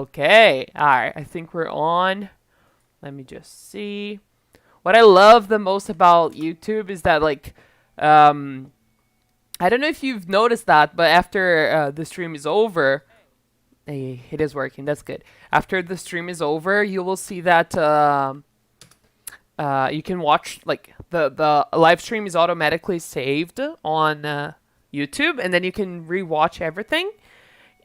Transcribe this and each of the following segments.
Okay. All right. I think we're on. Let me just see. What I love the most about YouTube is that um, I don't know if you've noticed that, but after the stream is over, it is working. That's good. After the stream is over, you will see that you can watch the live stream is automatically saved on YouTube, and then you can rewatch everything.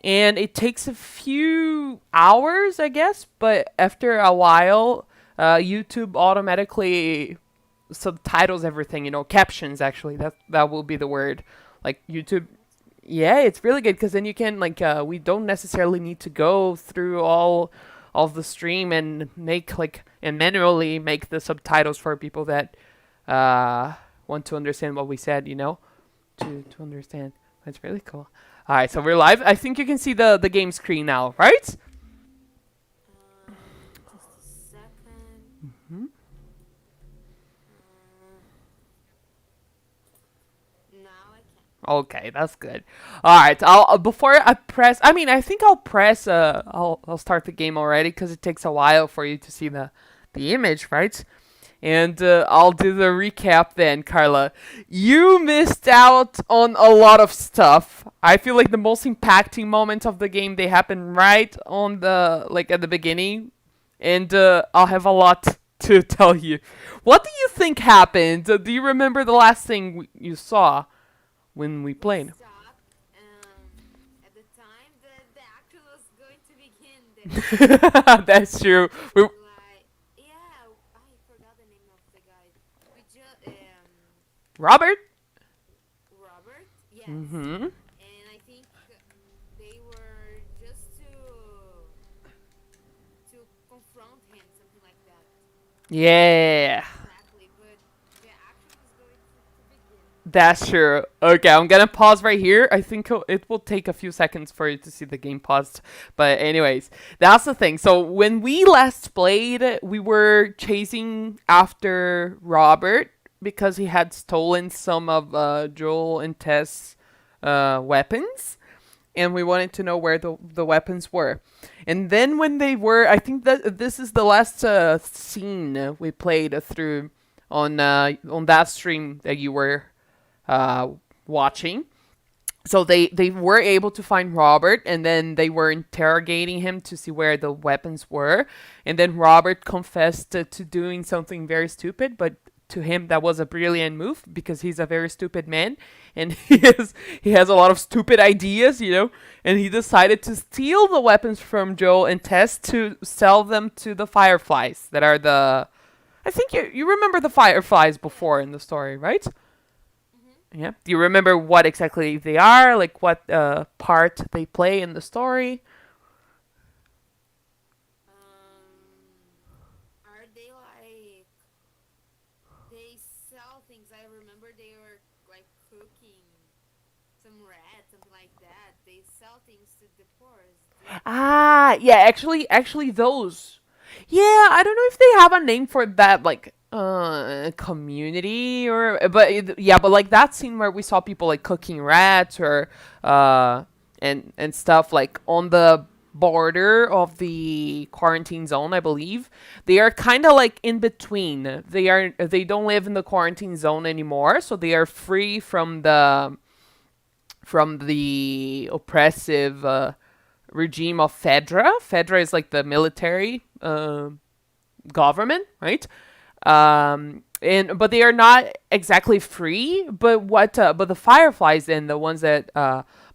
And it takes a few hours, I guess, but after a while, YouTube automatically subtitles everything. Captions actually. That will be the word. Like YouTube. Yeah, it's really good because then you can we don't necessarily need to go through all of the stream and make and manually make the subtitles for people that want to understand what we said. To understand. That's really cool. All right, so we're live. I think you can see the game screen now, right? Just a second. Hmm. Now I can. Okay, that's good. All right, I'll before I press. I mean, I think I'll press. I'll start the game already because it takes a while for you to see the image, right? And I'll do the recap then, Carla. You missed out on a lot of stuff. I feel like the most impacting moments of the game they happen right on the at the beginning, and I'll have a lot to tell you. What do you think happened? Do you remember the last thing you saw when we played? Stop. At the time the action was going to begin, That's true. We, yeah, I forgot the name of the guy. We just Robert. Robert. Yes. Mm-hmm. And I think they were just to confront him, something like that. Yeah. Exactly, but the action is going to begin. That's true. Okay, I'm gonna pause right here. I think it will take a few seconds for you to see the game paused. But anyways, that's the thing. So when we last played, we were chasing after Robert because he had stolen some of Joel and Tess' weapons, and we wanted to know where the weapons were. And then when they were, I think that this is the last scene we played through on that stream that you were watching. So they were able to find Robert, and then they were interrogating him to see where the weapons were. And then Robert confessed to doing something very stupid, but to him that was a brilliant move because he's a very stupid man, and he has a lot of stupid ideas. And he decided to steal the weapons from Joel and Tess to sell them to the Fireflies that are the. I think you remember the Fireflies before in the story, right? Yeah. Do you remember what exactly they are? Like what part they play in the story? Are they like they sell things? I remember they were like cooking some rat, something like that. They sell things to the poor. Ah, yeah. Actually, those. Yeah, I don't know if they have a name for that, community yeah, but like that scene where we saw people like cooking rats or and stuff like on the border of the quarantine zone, I believe. They are kind of like in between. They don't live in the quarantine zone anymore, so they are free from the oppressive regime of Fedra. Fedra is like the military government, right? And but they are not exactly free. But the Fireflies and the ones that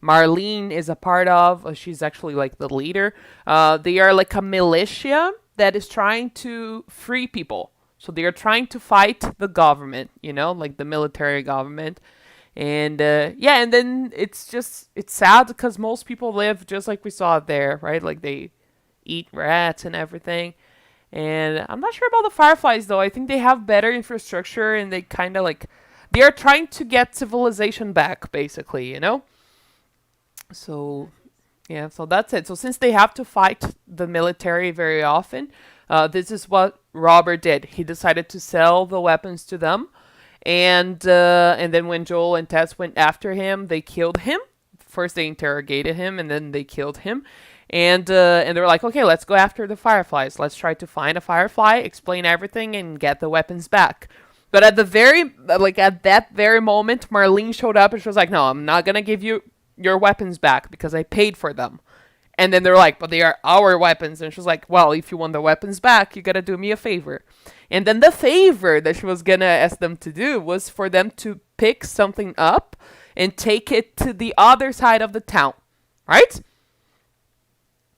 Marlene is a part of, she's actually like the leader. They are like a militia that is trying to free people. So they are trying to fight the government, like the military government. And yeah, and then it's sad because most people live just like we saw there, right? Like they eat rats and everything. And I'm not sure about the Fireflies though. I think they have better infrastructure and they kind of they are trying to get civilization back, basically. So yeah, so that's it. So since they have to fight the military very often, this is what Robert did. He decided to sell the weapons to them, and then when Joel and Tess went after him, they killed him. First they interrogated him, and then they killed him. And they were like, okay, let's go after the fireflies. Let's try to find a firefly, explain everything, and get the weapons back. But at that very moment, Marlene showed up and she was like, no, I'm not gonna give you your weapons back because I paid for them. And then they're like, but they are our weapons. And she was like, well, if you want the weapons back, you gotta do me a favor. And then the favor that she was gonna ask them to do was for them to pick something up and take it to the other side of the town. Right?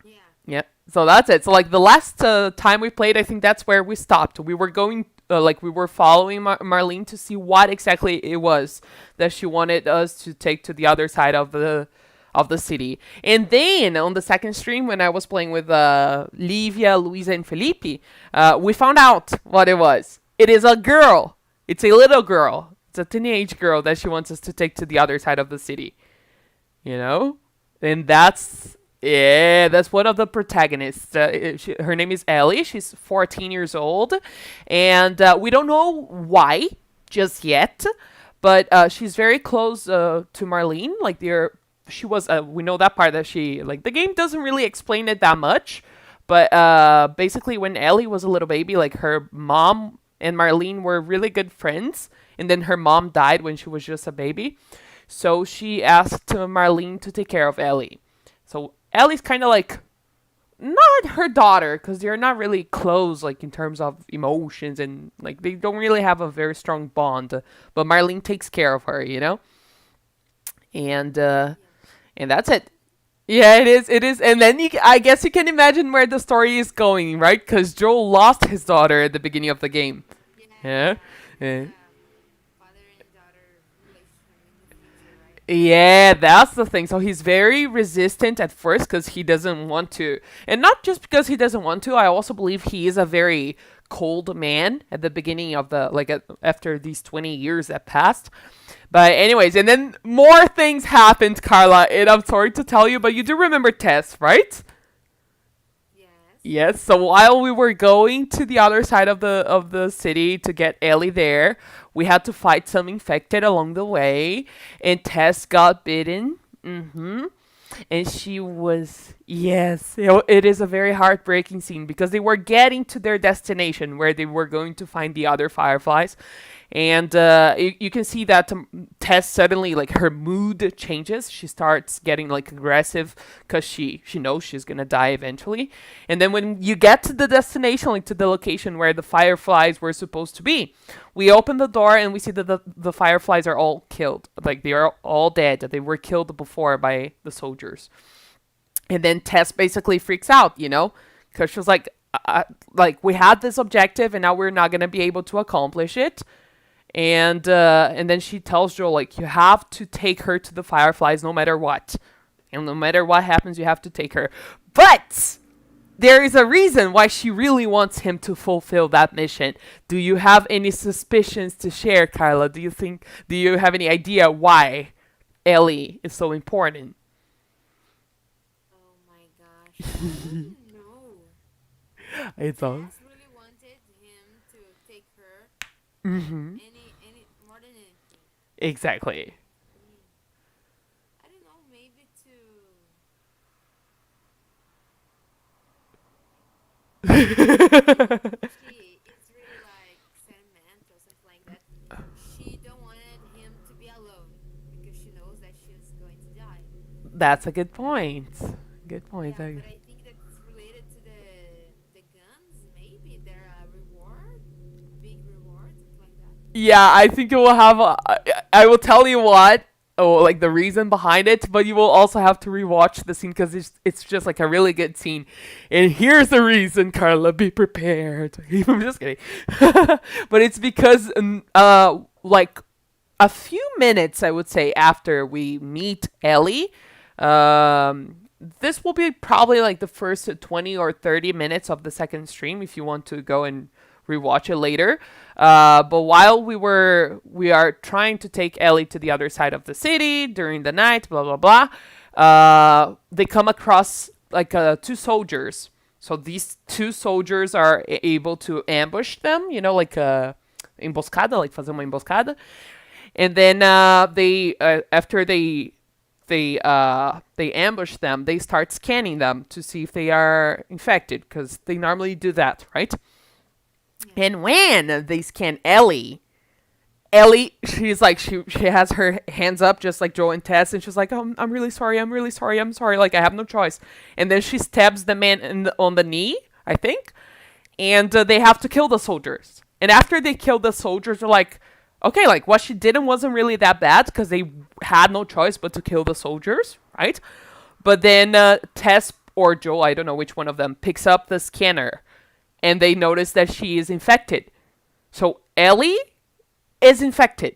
Yeah. Yeah. So that's it. So like the last time we played, I think that's where we stopped. We were going, we were following Marlene to see what exactly it was that she wanted us to take to the other side of the city. And then on the second stream, when I was playing with Livia, Luisa, and Felipe, we found out what it was. It is a girl. It's a little girl. It's a teenage girl that she wants us to take to the other side of the city. You know? And that's one of the protagonists. Her name is Ellie. She's 14 years old. And we don't know why just yet. But she's very close to Marlene. Like, we know that part that the game doesn't really explain it that much. But basically, when Ellie was a little baby, like, her mom and Marlene were really good friends. And then her mom died when she was just a baby. So she asked Marlene to take care of Ellie. So Ellie's kind of like not her daughter because they're not really close, like in terms of emotions, and like they don't really have a very strong bond. But Marlene takes care of her, you know, and and that's it. Yeah, it is. It is, and then I guess you can imagine where the story is going, right? Because Joel lost his daughter at the beginning of the game. Yeah. Yeah. Father and daughter relationship in the future, right? Yeah, that's the thing. So he's very resistant at first because he doesn't want to. And not just because he doesn't want to, I also believe he is a very cold man at the beginning of after these 20 years that passed. But anyways, and then more things happened, Carla. And I'm sorry to tell you, but you do remember Tess, right? Yes. Yes, so while we were going to the other side of the city to get Ellie there, we had to fight some infected along the way, and Tess got bitten. And she was, yes, it is a very heartbreaking scene because they were getting to their destination where they were going to find the other fireflies. And you can see that Tess suddenly, like, her mood changes. She starts getting like aggressive because she knows she's gonna die eventually. And then when you get to the destination, like to the location where the fireflies were supposed to be, we open the door and we see that the fireflies are all killed. Like, they are all dead. They were killed before by the soldiers. And then Tess basically freaks out, you know, because she was like, we had this objective and now we're not gonna be able to accomplish it. And then she tells Joel, like, you have to take her to the fireflies no matter what. And no matter what happens, you have to take her. But there is a reason why she really wants him to fulfill that mission. Do you have any suspicions to share, Carla? Do you have any idea why Ellie is so important? Oh my gosh. I don't know. It's all. Tess really wanted him to take her Mm-hmm. any more than anything. Exactly. I don't know, maybe to she it's really like sentimental, something like that. She don't wanted him to be alone because she knows that she's going to die. That's a good point. Good point. Yeah, but I think that's related to the guns. Maybe they're a reward, big reward, something like that. Yeah, I think you will have. I will tell you what. Oh, like the reason behind it, but you will also have to rewatch the scene because it's just like a really good scene. And here's the reason, Carla. Be prepared. I'm just kidding. But it's because like a few minutes, I would say, after we meet Ellie, this will be probably like the first 20 or 30 minutes of the second stream if you want to go and rewatch it later. But while we are trying to take Ellie to the other side of the city during the night, blah blah blah, they come across like two soldiers. So these two soldiers are able to ambush them, you know, like emboscada, like fazer uma emboscada. And then they after they they ambush them, they start scanning them to see if they are infected, because they normally do that, right? Yeah. And when they scan Ellie, she's like, she has her hands up just like Joe and Tess, and she's like, I'm really sorry, I'm sorry, like I have no choice. And then she stabs the man on the knee, I think, and they have to kill the soldiers. And after they kill the soldiers, they're like, okay, like what she did wasn't really that bad because they had no choice but to kill the soldiers, right? But then Tess or Joe, I don't know which one of them, picks up the scanner, and they notice that she is infected. So Ellie is infected,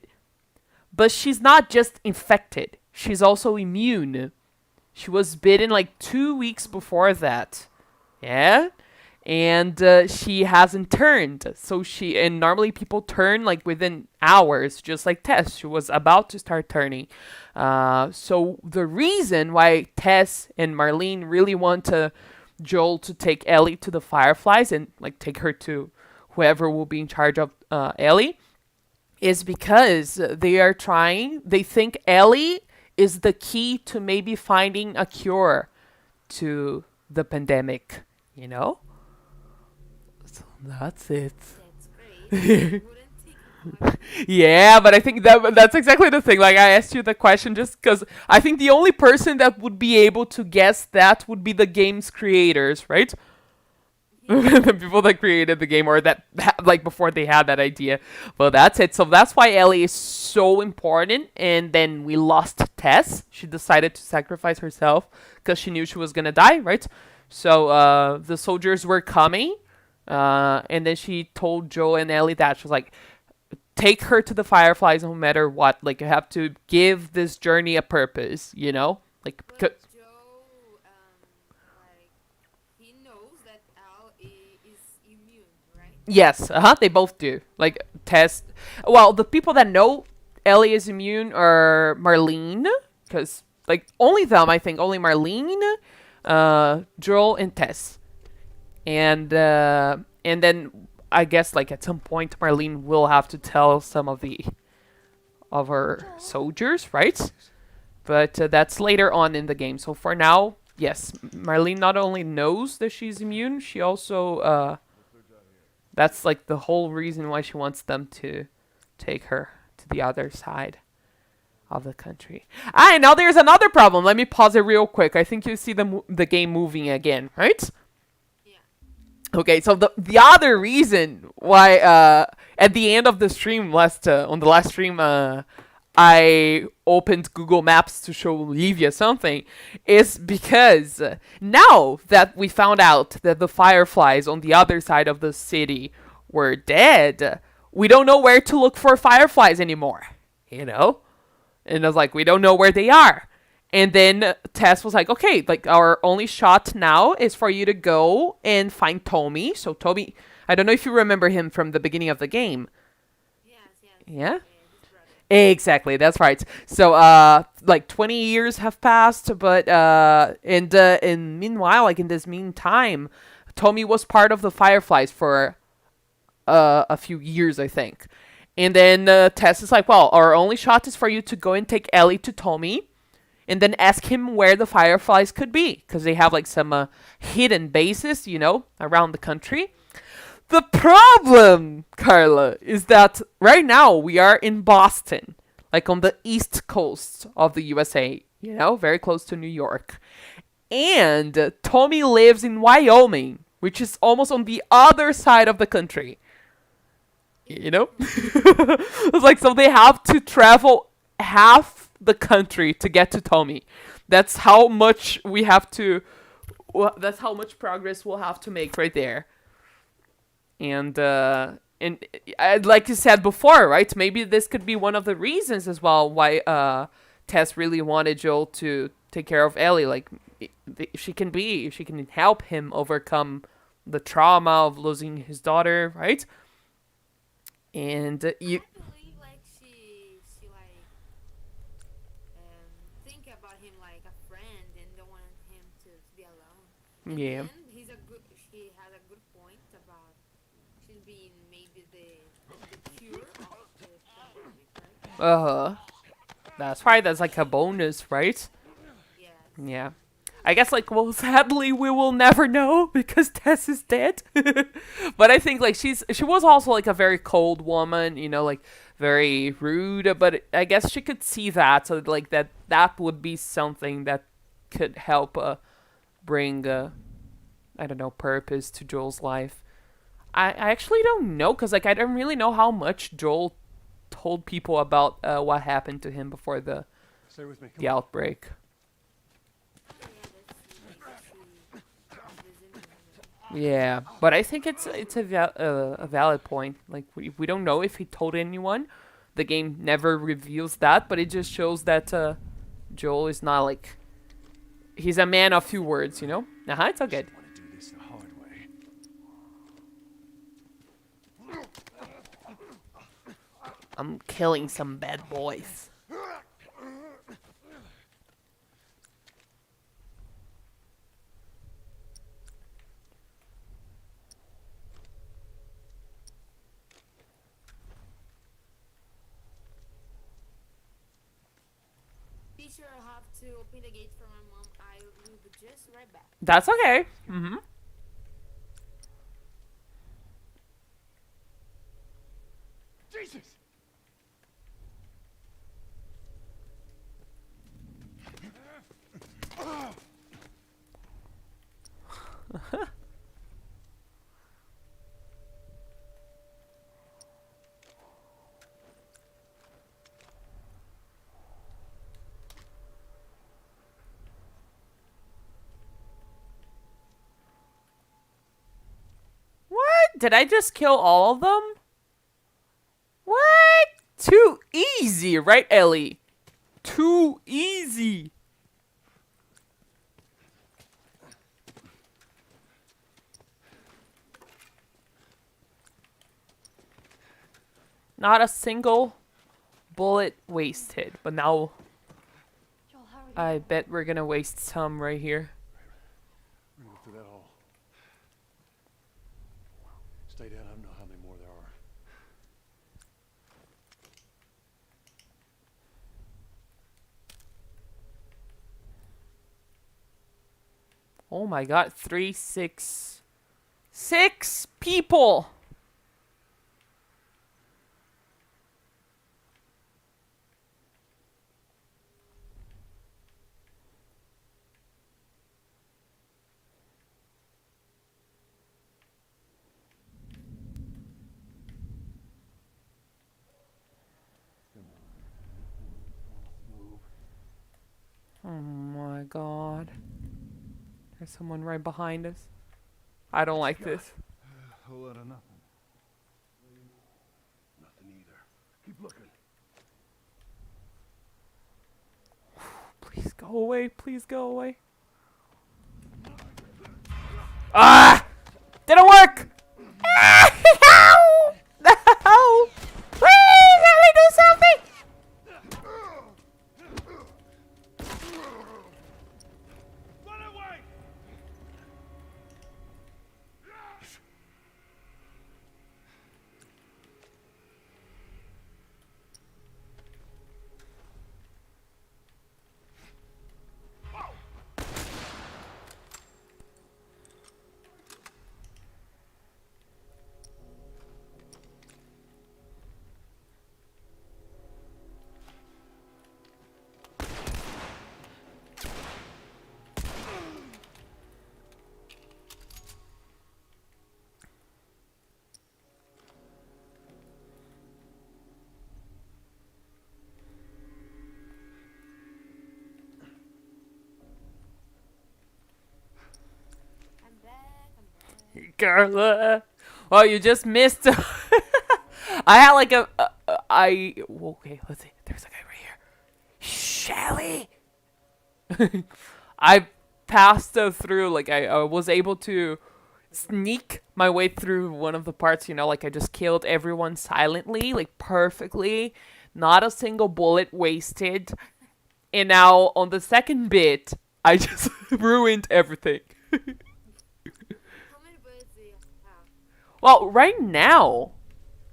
but she's not just infected, she's also immune. She was bitten like 2 weeks before that. Yeah. And she hasn't turned. So and normally people turn like within hours, just like Tess. She was about to start turning. So the reason why Tess and Marlene really want Joel to take Ellie to the Fireflies and like take her to whoever will be in charge of Ellie is because they think Ellie is the key to maybe finding a cure to the pandemic, you know? So that's it. That's great. I wouldn't think about it. Yeah, but I think that's exactly the thing. Like, I asked you the question just because I think the only person that would be able to guess that would be the game's creators, right? The people that created the game, or that like before they had that idea. Well, that's it. So that's why Ellie is so important. And then we lost Tess. She decided to sacrifice herself because she knew she was gonna die, right? So the soldiers were coming, and then she told Joe and Ellie that she was like, take her to the Fireflies no matter what. Like, you have to give this journey a purpose, you know? Like, But Joe, like, he knows that Al is immune, right? yes, they both do. Like, Tess. Well, the people that know Ellie is immune are Marlene, because, like, only them, I think. Only Marlene, Joel, and Tess. And then I guess, like, at some point, Marlene will have to tell some of her soldiers, right? But that's later on in the game. So for now, yes, Marlene not only knows that she's immune, she also that's like the whole reason why she wants them to take her to the other side of the country. Ah, and now there's another problem. Let me pause it real quick. I think you see the game moving again, right? Yeah. Okay, so the other reason why at the end of the stream on the last stream I opened Google Maps to show Livia something is because now that we found out that the Fireflies on the other side of the city were dead, we don't know where to look for Fireflies anymore, you know? And I was like, we don't know where they are. And then Tess was like, okay, like our only shot now is for you to go and find Tommy. So Tommy, I don't know if you remember him from the beginning of the game. Yes, yes. Yeah? His brother. Exactly, that's right. So, like 20 years have passed, but and meanwhile, like in this meantime, Tommy was part of the Fireflies for a few years, I think. And then Tess is like, well, our only shot is for you to go and take Ellie to Tommy, and then ask him where the Fireflies could be, because they have like some hidden bases, you know, around the country. The problem, Carla, is that right now we are in Boston, like on the east coast of the USA, you know, very close to New York. And Tommy lives in Wyoming, which is almost on the other side of the country. You know? It's like, so they have to travel half the country to get to Tommy. That's how much we have to, that's how much progress we'll have to make right there. And like you said before, right? Maybe this could be one of the reasons as well why Tess really wanted Joel to take care of Ellie. Like, she can help him overcome the trauma of losing his daughter, right? And you. I believe like she like think about him like a friend and don't want him to be alone. And Yeah. then she has a good point about she's being maybe the cure of the pandemic, right? That's right. That's like a bonus, right? Yeah. I guess like well sadly we will never know because Tess is dead. But I think like she was also like a very cold woman, you know, like very rude, but I guess she could see that so like that would be something that could help bring I don't know purpose to Joel's life. I actually don't know cuz like I don't really know how much Joel told people about what happened to him before Stay with me. Come the on. outbreak. Oh yeah, that's like she Yeah, but I think it's a valid point. Like we don't know if he told anyone. The game never reveals that, but it just shows that Joel is not like he's a man of few words, you know. It's all good. Want to do this the hard way. I'm killing some bad boys. teacher have to open the gate for my mom. I will be just right back. That's okay. Mm-hmm. Jesus! What? Did I just kill all of them? What? Too easy, right, Ellie? Too easy. Not a single bullet wasted, but now Joel, how are you? I bet we're gonna waste some right here. We're gonna go through that hole. Stay down. I don't know how many more there are. Oh my god, 6 people! Oh my god. There's someone right behind us. I don't like this. A whole lot of nothing. Nothing either. Keep looking. Please go away. Please go away. Ah! Didn't work! Ah! No! No! Please let me do something! Run away! I'm back. I'm back. Carla. Well, you just missed. I had like okay, let's see. There's a guy right here. Shelly. I passed through. Like I was able to sneak my way through one of the parts. You know, like I just killed everyone silently, like perfectly. Not a single bullet wasted. And now on the second bit, I just ruined everything. How many bullets do you have? Well, right now,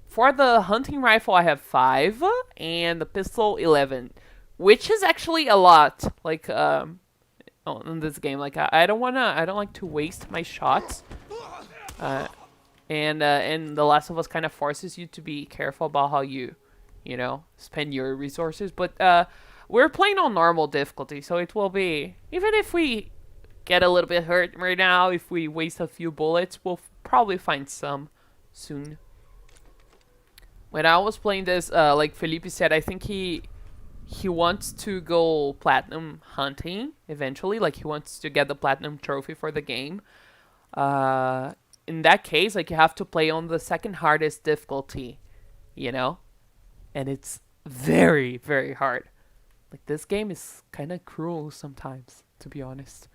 for the hunting rifle, I have 5, and the pistol 11, which is actually a lot. Like, on in this game. Like I don't like to waste my shots. And The Last of Us kind of forces you to be careful about how you know, spend your resources. But we're playing on normal difficulty, so it will be, even if we get a little bit hurt right now, if we waste a few bullets, we'll probably find some soon. When I was playing this, like Felipe said, I think he wants to go platinum hunting eventually. Like he wants to get the platinum trophy for the game. In that case, like you have to play on the second hardest difficulty, you know, and it's very, very hard. Like this game is kind of cruel sometimes, to be honest.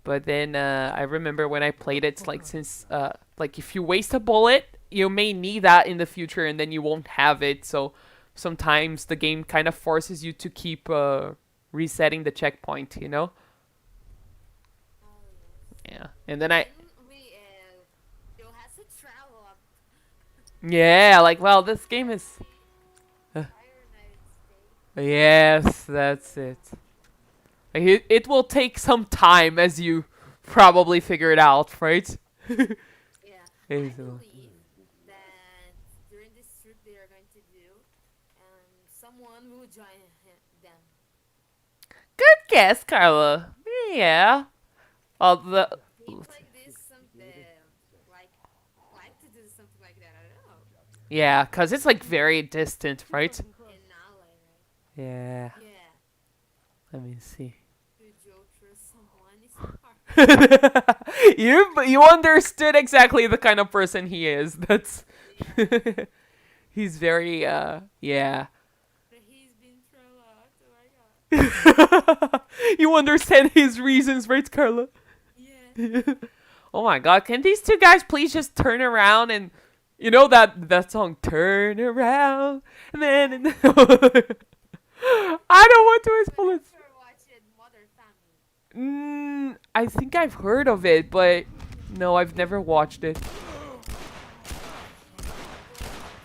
But then I remember when I played it, like since like if you waste a bullet, you may need that in the future, and then you won't have it. So sometimes the game kind of forces you to keep resetting the checkpoint, you know. Yeah, and then Still has to travel up yeah, like, well, this game is entire United States. yes, that's it. Like, it will take some time, as you probably figured out, right? Yeah, I Is it- believe that during this trip they are going to do, someone will join them. Good guess, Carla. Yeah. Oh, the Games like this, like to do something like that. I don't know. yeah, cause it's like very distant, right? In Nala, right? Yeah. Yeah. Let me see. To joke for someone is hard. You understood exactly the kind of person he is. That's he's very yeah. But he's been thrown out. Oh my god. You understand his reasons, right, Carla? Yeah. Oh my god, can these two guys please just turn around and you know that song Turn Around and then I don't want to waste bullets. Sure, watch it, Modern Family. I think I've heard of it, but no, I've never watched it.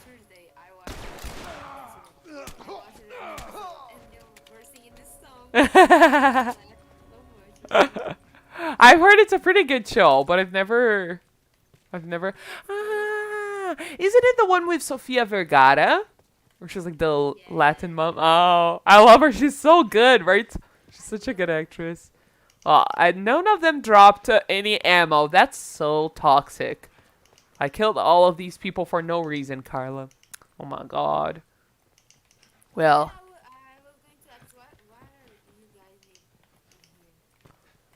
Tuesday, I watched it. I watched it and they were singing this song. I laughed so much. I've heard it's a pretty good show, but I've never. Isn't it the one with Sofia Vergara, where she's like the Latin mom? Oh, I love her. She's so good, right? She's such a good actress. Oh, none of them dropped any ammo. That's so toxic. I killed all of these people for no reason, Carla. Oh my god. Well. I was going to ask, what are you guys making here?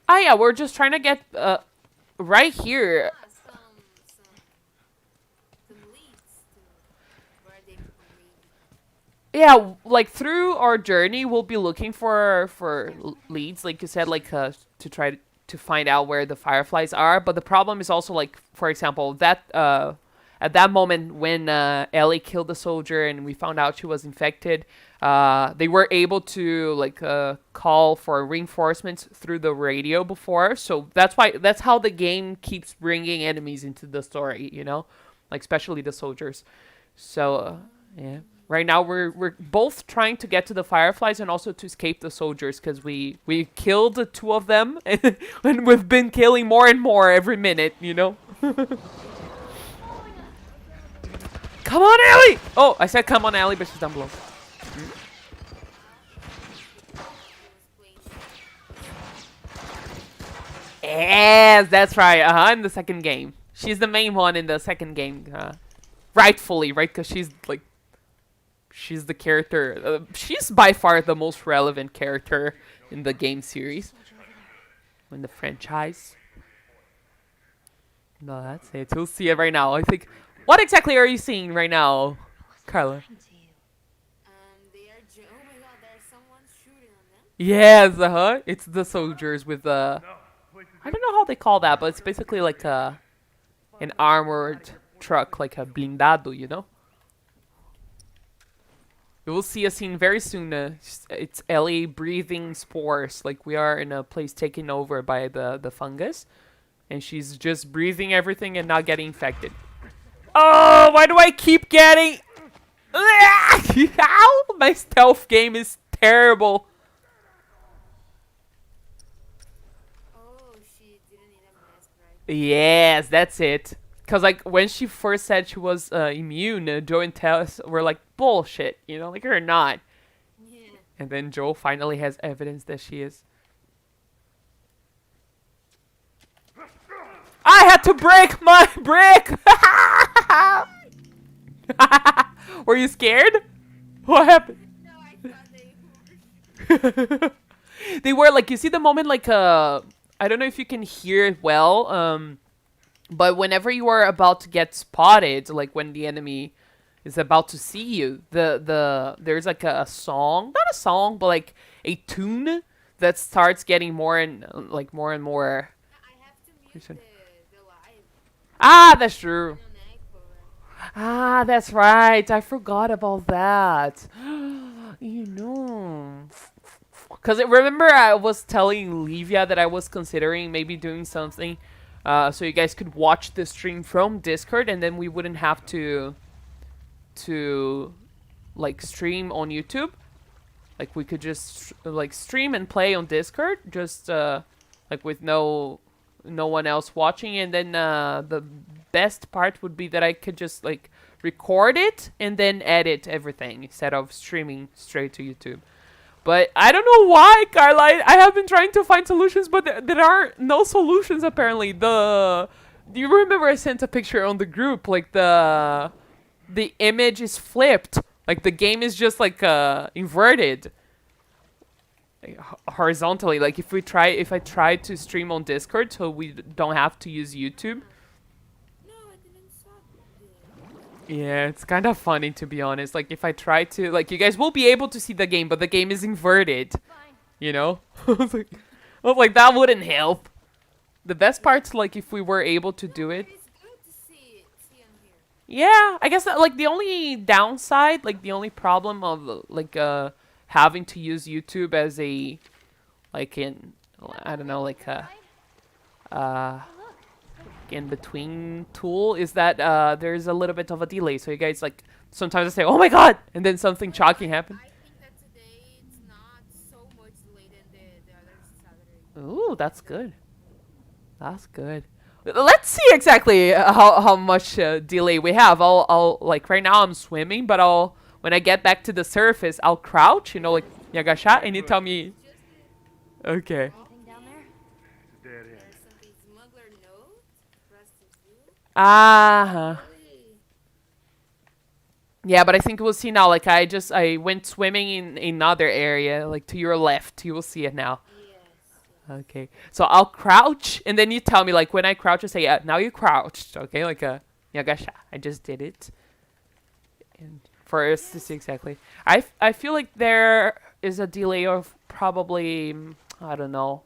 Oh yeah, we're just trying to get right here. Some leads to where they lead. Yeah, like through our journey, we'll be looking for leads, like you said, like to try to find out where the fireflies are. But the problem is also, like, for example, that at that moment when Ellie killed the soldier and we found out she was infected, they were able to like call for reinforcements through the radio before. So that's how the game keeps bringing enemies into the story, you know, like especially the soldiers. So yeah. Right now, we're both trying to get to the fireflies and also to escape the soldiers, because we killed the two of them, and we've been killing more and more every minute, you know? Come on, Ellie! Oh, I said come on, Ellie, but she's down below. Yes, that's right. In the second game. She's the main one in the second game. Rightfully, right? Because she's like... She's the character. She's by far the most relevant character in the game series, in the franchise. No, that's it. We'll see it right now. I think. What exactly are you seeing right now, Carla? They are. Oh my god! There's someone shooting on them. Yes, It's the soldiers with I don't know how they call that, but it's basically like an armored truck, like a blindado, you know. You will see a scene very soon. It's Ellie breathing spores. Like, we are in a place taken over by the fungus. And she's just breathing everything and not getting infected. Oh, why do I keep getting... Ow! My stealth game is terrible. Yes, that's it. Cause like when she first said she was immune, Joe and Tess were like bullshit, you know, like you're not. Yeah. And then Joe finally has evidence that she is. I had to break my brick. Were you scared? What happened? No, I thought they were. They were like, you see the moment like I don't know if you can hear it well, but whenever you are about to get spotted, like when the enemy is about to see you, there's like a song, not a song, but like a tune that starts getting more and like more and more. I have to mute Listen. the live Ah, that's true. on echo. Ah, that's right. I forgot about that. You know. Because remember I was telling Livia that I was considering maybe doing something so you guys could watch the stream from Discord and then we wouldn't have to like stream on YouTube. Like we could just like stream and play on Discord just like with no one else watching, and then the best part would be that I could just like record it and then edit everything instead of streaming straight to YouTube. But I don't know why, Carla. I have been trying to find solutions, but there are no solutions apparently. Do you remember I sent a picture on the group? Like the image is flipped. Like the game is just like inverted, like, horizontally. Like if I try to stream on Discord, so we don't have to use YouTube. No, I didn't stop it. Yeah, it's kind of funny to be honest. Like if I try to, like you guys will be able to see the game, but the game is inverted. Fine. You know? I was like, that wouldn't help. The best part's like if we were able to do it. It's good to see on here. Yeah, I guess that, like the only downside, like the only problem of like having to use YouTube as a like in I don't know like uh in between tool is that there's a little bit of a delay. So you guys like sometimes I say, "Oh my god," and then something shocking happens. I think that today it's not so much delayed than the other Saturday. Ooh, that's good. That's good. Let's see exactly how much delay we have. I'll like right now I'm swimming, but I'll when I get back to the surface, I'll crouch, you know, like yagasha, and you tell me. Just Okay. Anything down there? It's a dead end. there's something smuggler note. Press to view. Uh-huh. Really? Yeah, but I think we'll see now. Like I went swimming in another area, like to your left. You will see it now. Yes. Okay. So I'll crouch, and then you tell me like when I crouch, I say, yeah, now you crouched. Okay, like a yagasha. I just did it. And for us to see exactly. I feel like there is a delay of probably I don't know.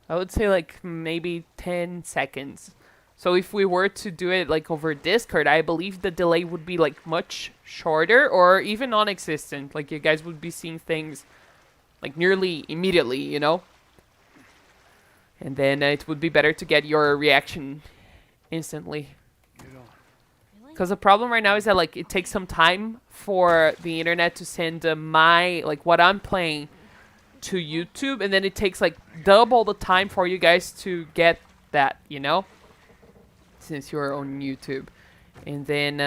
I would say like maybe 10 seconds. So if we were to do it like over Discord, I believe the delay would be like much shorter or even non-existent. Like you guys would be seeing things like nearly immediately, you know? And then it would be better to get your reaction instantly. Get on. Really? Because the problem right now is that like it takes some time for the internet to send my like what I'm playing to YouTube, and then it takes like double the time for you guys to get that, you know, since you're on YouTube. And then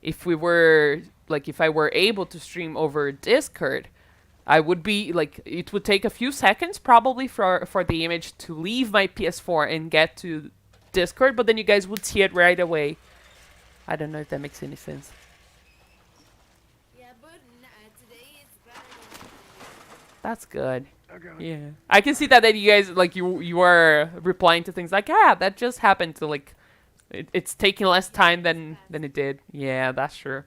if we were like if I were able to stream over Discord, I would be like it would take a few seconds probably for the image to leave my PS4 and get to Discord, but then you guys would see it right away. I don't know if that makes any sense. Yeah, but today it's better than That's good. I got it. Yeah, I can see that you guys like you are replying to things like, yeah, that just happened to like, it's taking less time than it did. Yeah, that's true.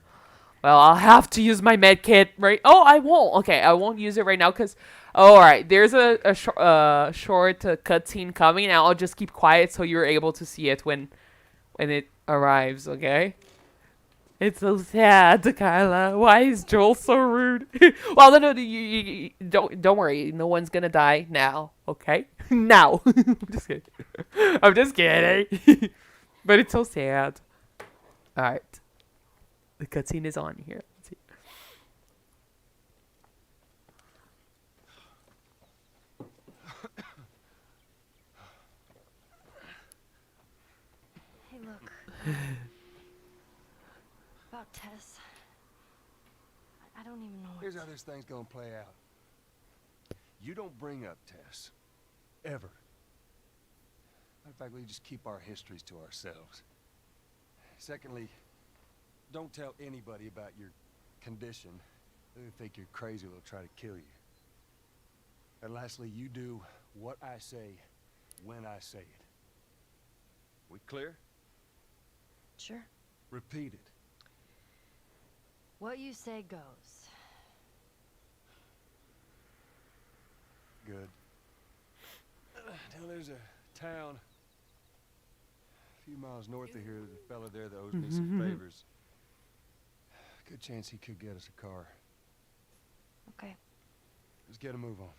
Well, I'll have to use my med kit, right? Oh, I won't. Okay, I won't use it right now because, oh, all right, there's a short cutscene coming, and I'll just keep quiet so you're able to see it when it arrives. Okay. It's so sad, Kyla. Why is Joel so rude? Well, no, you don't worry. No one's gonna die now. Okay, now. I'm just kidding. I'm just kidding. But it's so sad. All right, the cutscene is on here. Let's see. Hey, look. About Tess. I don't even know what Here's how this thing's gonna play out. You don't bring up Tess. Ever. Matter of fact, we just keep our histories to ourselves. Secondly, don't tell anybody about your condition. They think you're crazy, they'll try to kill you. And lastly, you do what I say when I say it. We clear? Sure. Repeat it. What you say goes. Good. Now there's a town a few miles north of here. There's a fella there that owes me some favors. Good chance he could get us a car. Okay. Let's get a move on.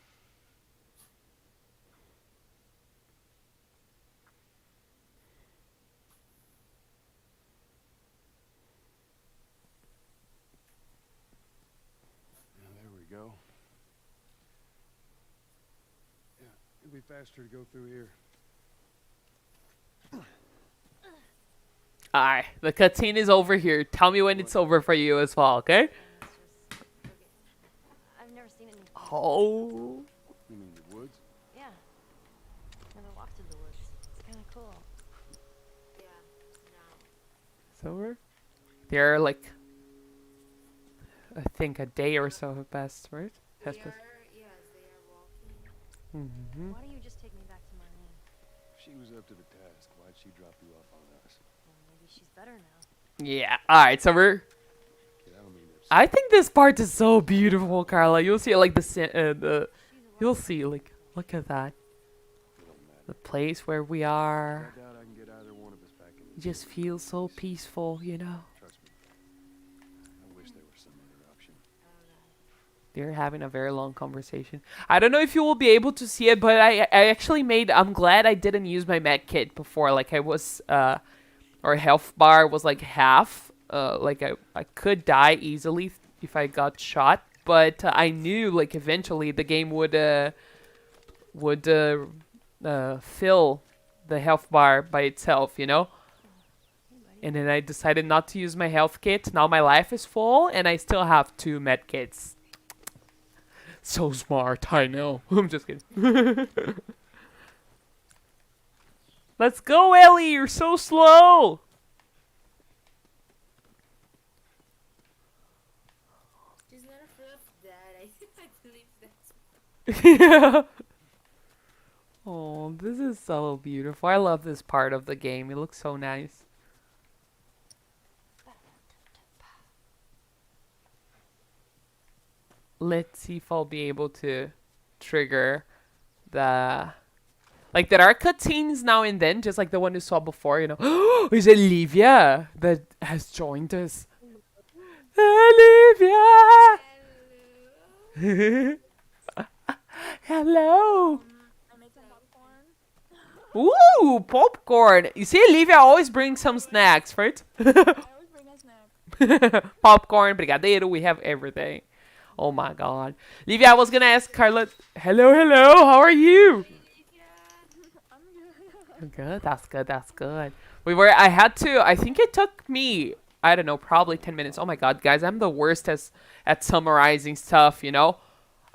Now, there we go. Yeah, it'll be faster to go through here. Alright, the cutscene is over here. Tell me when it's over for you as well, okay? I've never seen anything. Oh. You mean the woods? Yeah. Never walked through the woods. It's kind of cool. Yeah, no. It's over? They're like, I think a day or so have passed, right? Has They passed. are, yes, they are walking. Mm-hmm. Why don't you just take me back to Marlene? She was up to the task. Why'd she drop you off on us? Well, maybe she's better now. Yeah. Alright, so we're... Kid, I don't mean to I think this part is so beautiful, Carla. You'll see like the you'll see like look at that. It don't matter. The place where we I are. doubt I can get either one of us back in It this just village. feels so peaceful, you know. Trust me. I wish there was some other option. They're having a very long conversation. I don't know if you will be able to see it, but I actually made I'm glad I didn't use my med kit before. Like I was our health bar was like half. Like I could die easily if I got shot, but I knew like eventually the game would fill the health bar by itself, you know? And then I decided not to use my health kit. Now my life is full and I still have 2 med kits. So smart, I know. I'm just kidding. Let's go, Ellie. You're so slow. She's not afraid of that. I believe that's Yeah. Oh, this is so beautiful. I love this part of the game. It looks so nice. Let's see if I'll be able to trigger the... Like, there are cutscenes now and then, just like the one you saw before, you know. Is it Olivia that has joined us? Olivia! Hello! I made some popcorn. Ooh, popcorn! You see, Olivia always brings some snacks, right? I always bring a snack. Popcorn, brigadeiro, we have everything. Oh my god. Olivia, I was gonna ask Carla. Hello, hello, how are you? I'm good. Good, that's good. I think it took me, I don't know, probably 10 minutes. Oh my god, guys, I'm the worst at summarizing stuff, you know?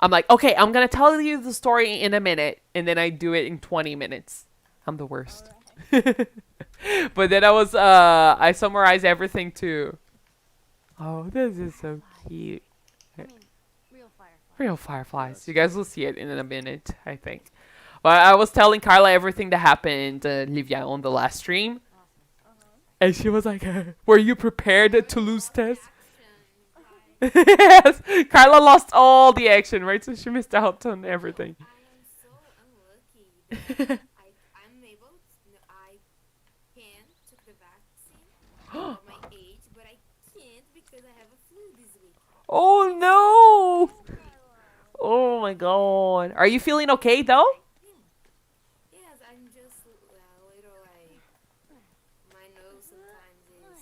I'm like, okay, I'm gonna tell you the story in a minute, and then I do it in 20 minutes. I'm the worst. Alright. But then I summarized everything too. Oh, this is so cute. I mean, real firefly. Real fireflies. You guys will see it in a minute, I think. But I was telling Carla everything that happened, Livia, on the last stream. And she was like, were you prepared to lose Tess? action. Yes. Carla lost all the action, right? So she missed out on everything. I am so unlucky that I'm able to, no, I can took the vaccine for my age, but I can't because I have a flu this week. Oh no! Oh my god. Are you feeling okay though? Yes, I'm just a little like my nose sometimes is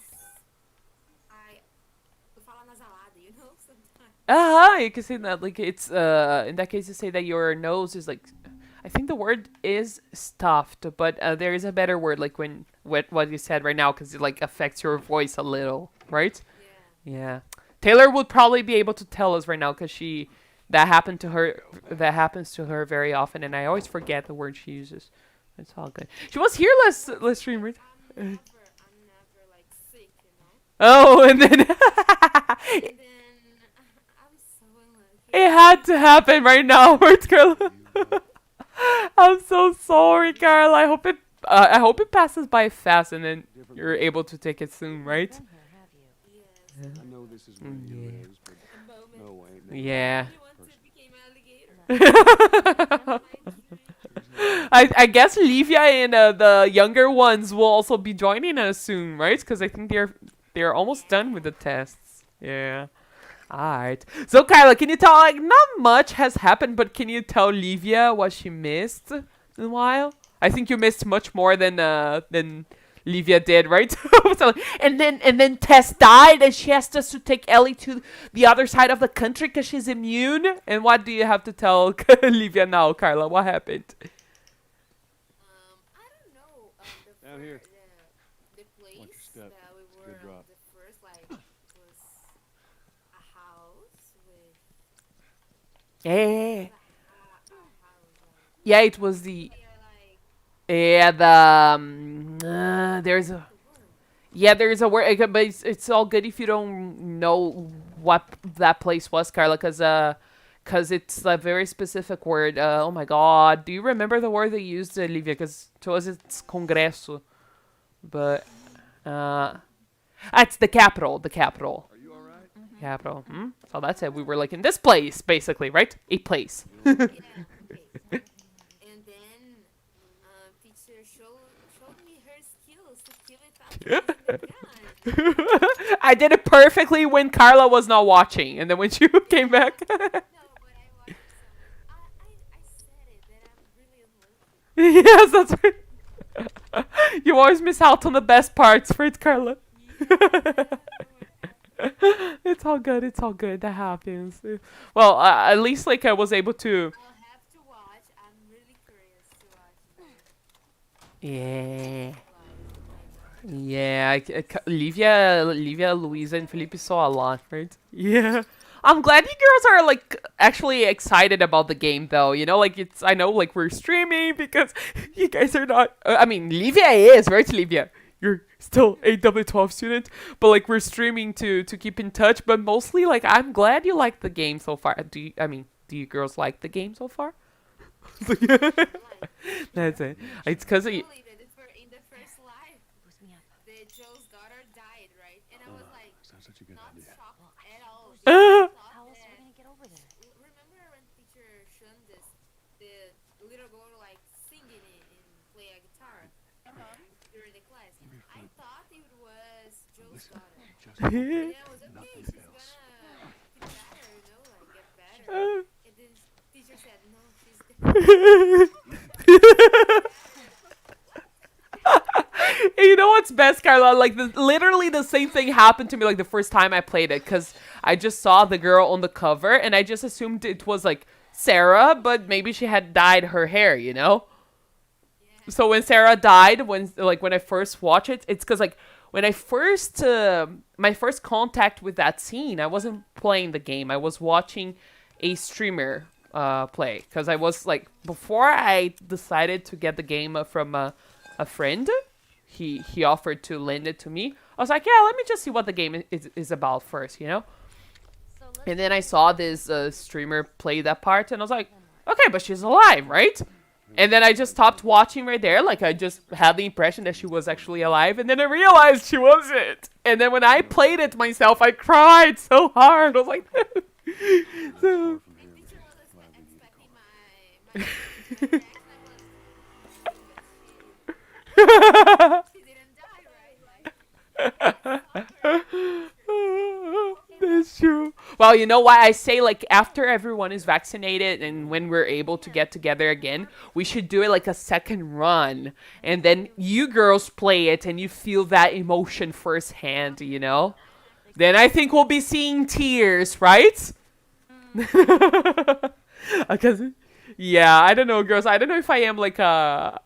eu falo nasalada, you know, sometimes. You can say that like it's in that case you say that your nose is like I think the word is stuffed, but there is a better word, like when what you said right now, because it like affects your voice a little, right? Yeah. Yeah. Taylor would probably be able to tell us right now, because that happened to her. That happens to her very often, and I always forget the word she uses. It's all good. She was here last stream, right? I'm never like sick, you know. Oh, and then And then I'm so unlucky. it had to happen right now, right, Carla? I'm so sorry, Carla. I hope it passes by fast, and then you're able to take it soon, right? Been here, have you? Yes. I know this is where you Yeah. live, but A moment. no, ain't no. Yeah. You want to become alligator. I guess Livia and the younger ones will also be joining us soon, right? Because I think they're almost done with the tests. Yeah. Alright. So Kyla, can you tell, like, not much has happened, but can you tell Livia what she missed in a while? I think you missed much more than Livia did, right? So, and then Tess died, and she asked us to take Ellie to the other side of the country because she's immune. And what do you have to tell Livia now, Carla? What happened? I don't know. Down here. The place Watch your step. that we It's a were good drop. the first was a house with Yeah. a house. Yeah, it was the They're like there's a the word. yeah, there's a word, but it's all good if you don't know what that place was, Carla, cause it's a very specific word. Oh my God, do you remember the word they used, Livia? Cause to us it's congresso, but it's the capital, Are you all right? capital. So that's it. We were like in this place, basically, right? A place. Yeah, okay. And then teacher showed me her skills to kill it after using the gun. I did it perfectly when Carla was not watching, and then when you came back. No, but I watched some. I said it that I'm really unlucky. Yes, that's right. You always miss out on the best parts, right, Carla? It's all good. It's all good. That happens. Well, at least like I was able to. I'll have to watch. I'm really curious to watch. Yeah. Live. Yeah. Livia, Luisa, and Felipe saw a lot, right? Yeah. I'm glad you girls are like actually excited about the game, though. You know, like I know like we're streaming because you guys are not. I mean, Livia is, right, Livia? You're still a W12 student, but like we're streaming to keep in touch. But mostly, like, I'm glad you like the game so far. Do you girls like the game so far? That's it. It's because Believe it. It's in the first live. Boost me up. The Joe's daughter died, right? And I was like, Sounds such a good not idea. shocked at all. Uh. How else are we gonna get over there? Remember when teacher shown this, the little girl like singing and play a guitar during the class? I thought it was Joe's daughter. Just And I was okay, Nothing she's else. gonna get better, you know, like get better. Uh. And then teacher said, no, she's And you know what's best, Carla? Like, literally the same thing happened to me, like, the first time I played it. Because I just saw the girl on the cover, and I just assumed it was, like, Sarah, but maybe she had dyed her hair, you know? So when Sarah died, when I first watched it, it's because, like, when I first, my first contact with that scene, I wasn't playing the game. I was watching a streamer play. Because I was, like, before I decided to get the game from a friend, he offered to lend it to me. I was like, yeah, let me just see what the game is about first, you know? So let's And then I saw this streamer play that part, and I was like, okay, but she's alive, right? And then I just stopped watching right there. Like, I just had the impression that she was actually alive, and then I realized she wasn't. And then when I played it myself, I cried so hard. I was like, so... My teacher was expecting my reaction. She didn't die, right? Like, That's true. Well, you know why I say, like, after everyone is vaccinated and when we're able to get together again, we should do it like a second run. And then you girls play it and you feel that emotion firsthand, you know? Then I think we'll be seeing tears, right? Because Yeah, I don't know, girls. I don't know if I am like a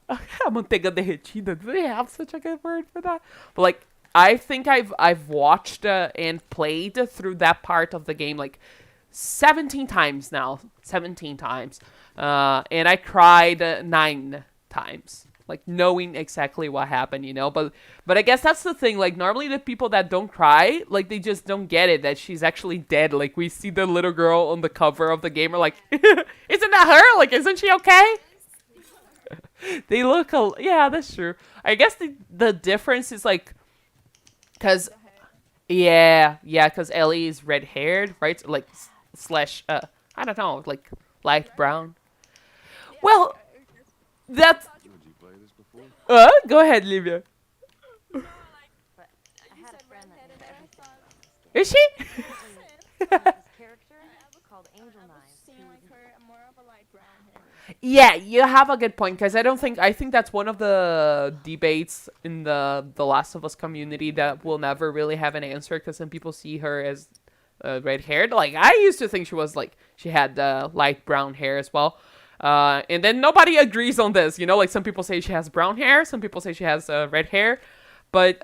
manteiga derretida. Do they have such a good word for that? But like, I think I've watched and played through that part of the game like 17 times now. 17 times. And I cried 9 times. Like knowing exactly what happened, you know. But I guess that's the thing. Like normally the people that don't cry, like they just don't get it that she's actually dead. Like we see the little girl on the cover of the game, we're like, isn't that her? Like, isn't she okay? They look, yeah, that's true. I guess the difference is like, cause, cause Ellie is red haired, right? Like slash, I don't know, like light brown. Well, that's. Would you play this before? Go ahead, Livia. But I You had said a friend that redheaded, knew and I everything thought about this game. Is she? This character called Angel I was Knives. seeing like her more of a light brown hair. Yeah, you have a good point, because I think that's one of the debates in the Last of Us community that will never really have an answer, because some people see her as red haired. Like I used to think she had light brown hair as well. And then nobody agrees on this, you know, like some people say she has brown hair, some people say she has red hair, but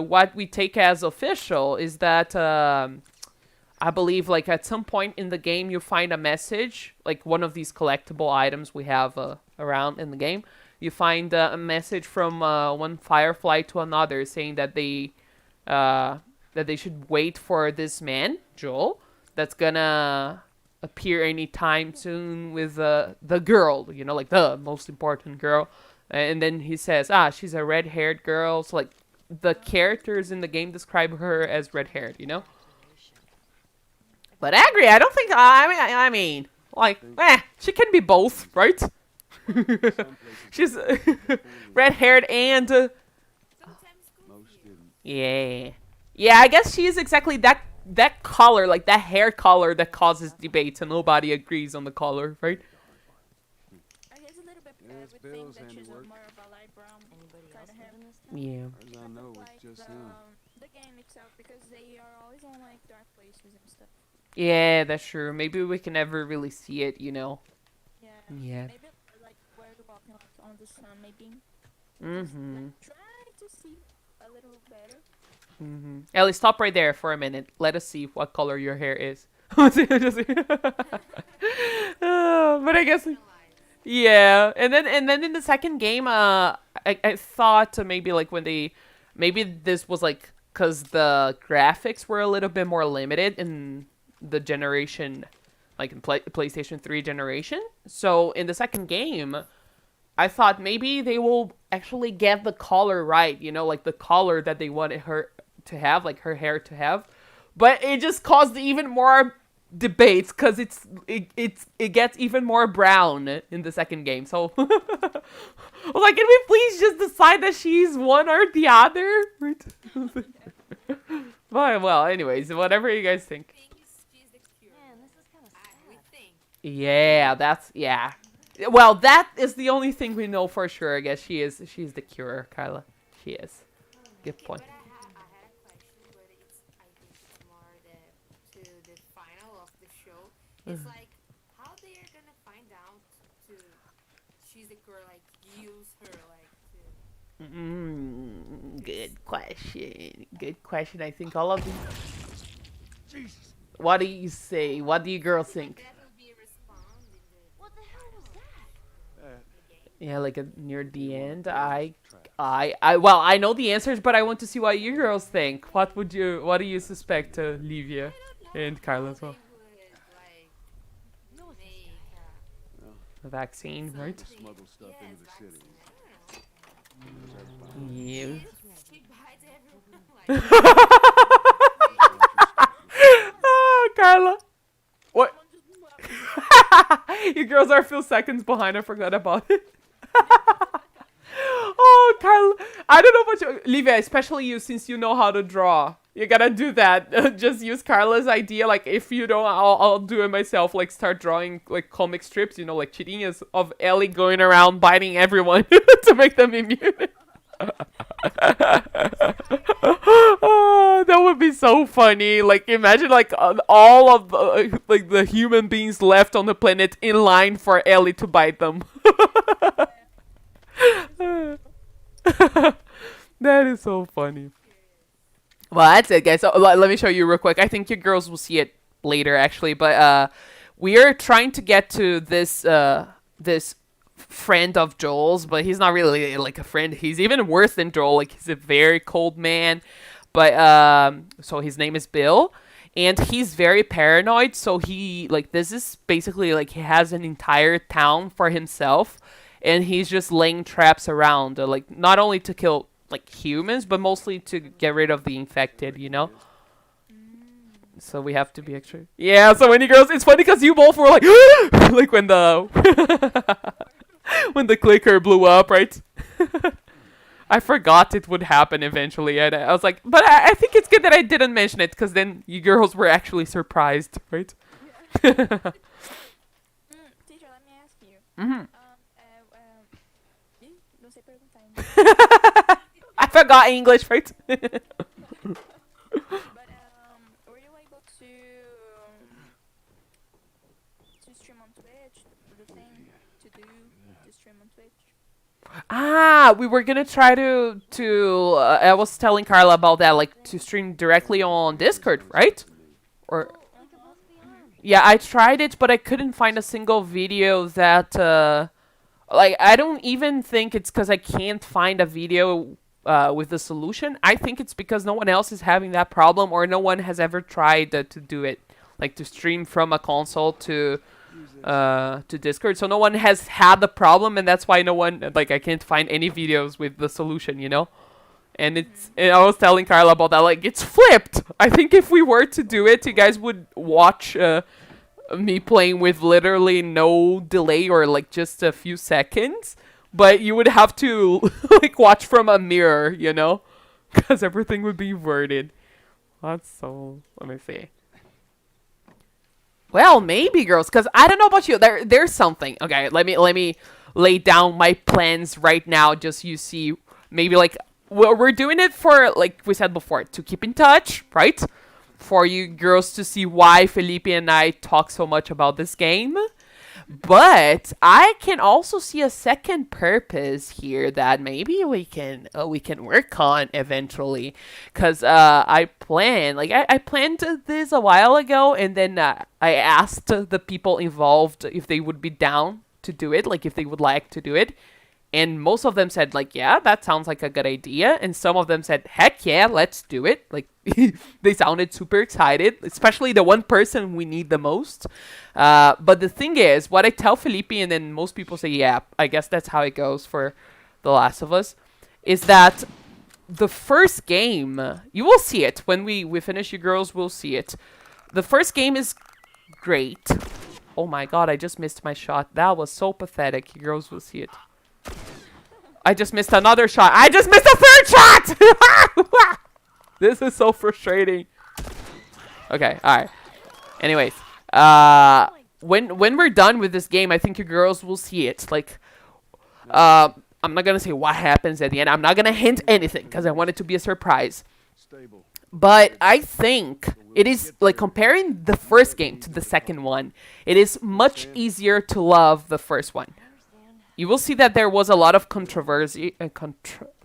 what we take as official is that I believe like at some point in the game you find a message, like one of these collectible items we have around in the game. You find a message from one Firefly to another saying that they should wait for this man, Joel, that's gonna appear anytime soon with the girl, you know, like the most important girl. And then he says, she's a red-haired girl. So like the characters in the game describe her as red-haired, you know. But I agree. I don't think. I mean, like, she can be both, right? She's red-haired and. Sometimes Most didn't. Yeah. I guess she is exactly that color, like that hair color that causes debates, and nobody agrees on the color, right? I guess a little bit. Yeah, I it's would Bill's think that she's handiwork. more of a light brown Anybody kind else of hair. live in this town? Yeah. As I know, Like it's just him. the game itself, because they are always on like dark places and stuff. Yeah, that's true. Maybe we can never really see it, you know. Yeah. Yeah. Maybe like where you're walking like on the sun, maybe. Mm-hmm. Like, try to see a little better. Mm-hmm. Ellie, stop right there for a minute. Let us see what color your hair is. But I guess, yeah. And then in the second game, I thought maybe like maybe this was like because the graphics were a little bit more limited in the generation, like in PlayStation 3 generation. So in the second game, I thought maybe they will actually get the color right, you know, like the color that they wanted her to have, like her hair to have. But it just caused even more debates because it gets even more brown in the second game. So I was like, can we please just decide that she's one or the other? Well, anyways, whatever you guys think. think she's the cure. Man, this is kind of We sad. think. Yeah. Well, that is the only thing we know for sure. I guess she's the cure, Kyla. She is. Good point. But I had a question, but I think it's more to the final of the show. It's like how they are gonna find out to she's the girl, like use her, like to. Good question. I think all of these. Jesus. What do you say? What do you girls think? That will be respond in What the hell was that? the game. Yeah, like near the end, well, I know the answers, but I want to see what you girls think. What do you suspect, Livia and Kyla as well? They would like No, it's make The vaccine, right? Smuggle stuff into the city. Yeah. she bites everyone. Like, Oh, Carla. What? You girls are a few seconds behind. I forgot about it. Oh, Carla. I don't know about you, Livia, especially you, since you know how to draw. You gotta do that. Just use Carla's idea. Like, if you don't, I'll do it myself. Like, start drawing, like, comic strips, you know, like, cheating of Ellie going around biting everyone to make them immune. Oh, that would be so funny. Like, imagine like all of the, like the human beings left on the planet in line for Ellie to bite them. That is so funny. Well, that's it, guys. So, let me show you real quick. I think you girls will see it later, actually. But we are trying to get to this this friend of Joel's, but he's not really like a friend. He's even worse than Joel. Like, he's a very cold man. But so his name is Bill, and he's very paranoid. So he like this is basically like he has an entire town for himself, and he's just laying traps around, like not only to kill like humans, but mostly to get rid of the infected. You know. So we have to be extra. Yeah. So when you girls, it's funny because you both were like, like when the when the clicker blew up, right? I forgot it would happen eventually, and I was like, but I think it's good that I didn't mention it, because then you girls were actually surprised, right? Teacher, let me ask you. Não sei perguntar ainda. I forgot English, right? But were you able to stream on Twitch? The thing to do to stream on Twitch? We were gonna try to I was telling Carla about that, like to stream directly on Discord, right? Or We could both be on. yeah, I tried it, but I couldn't find a single video that like I don't even think it's because I can't find a video with the solution. I think it's because no one else is having that problem, or no one has ever tried to do it, like to stream from a console to Discord. So no one has had the problem, and that's why no one, like, I can't find any videos with the solution, you know. And I was telling Carla about that, like, it's flipped. I think if we were to do it, you guys would watch me playing with literally no delay, or like just a few seconds, but you would have to like watch from a mirror, you know, because everything would be inverted. That's so, let me see. Well, maybe, girls, because I don't know about you. There's something. Okay, let me lay down my plans right now, just so you see. Maybe like we're doing it for, like we said before, to keep in touch, right? For you girls to see why Felipe and I talk so much about this game. But I can also see a second purpose here that maybe we can work on eventually, because I planned this a while ago, and then I asked the people involved if they would be down to do it, like if they would like to do it. And most of them said, like, yeah, that sounds like a good idea. And some of them said, heck yeah, let's do it. Like, they sounded super excited, especially the one person we need the most. But the thing is, what I tell Felipe, and then most people say, yeah, I guess that's how it goes for The Last of Us, is that the first game, you will see it. When we finish, you girls will see it. The first game is great. Oh my god, I just missed my shot. That was so pathetic. You girls will see it. I just missed another shot. I just missed a third shot! This is so frustrating. Okay, alright. Anyways, when we're done with this game, I think you girls will see it. Like, I'm not gonna say what happens at the end. I'm not gonna hint anything, because I want it to be a surprise. Stable. But I think it is, like, comparing the first game to the second one, it is much easier to love the first one. You will see that there was a lot of controversy.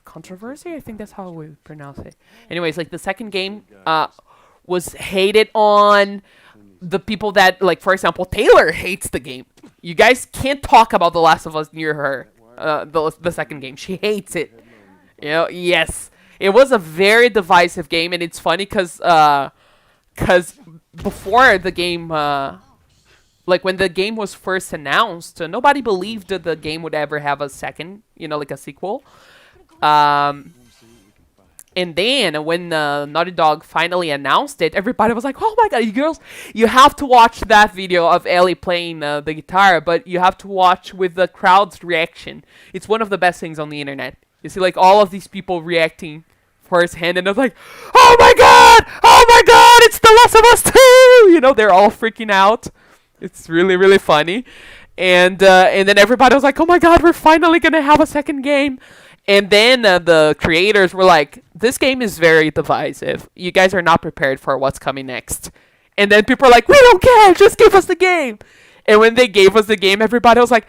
Controversy? I think that's how we pronounce it. Anyways, like, the second game was hated on. The people that, like, for example, Taylor hates the game. You guys can't talk about The Last of Us near her. The second game. She hates it. You know, yes. It was a very divisive game, and it's funny because before the game, like when the game was first announced, nobody believed that the game would ever have a second, you know, like a sequel. And then when Naughty Dog finally announced it, everybody was like, oh my god, you girls, you have to watch that video of Ellie playing the guitar, but you have to watch with the crowd's reaction. It's one of the best things on the internet. You see, like, all of these people reacting firsthand, and I was like, oh my god, it's The Last of Us 2! You know, they're all freaking out. It's really, really funny. And then everybody was like, oh my god, we're finally gonna have a second game. And then the creators were like, this game is very divisive. You guys are not prepared for what's coming next. And then people are like, we don't care, just give us the game. And when they gave us the game, everybody was like,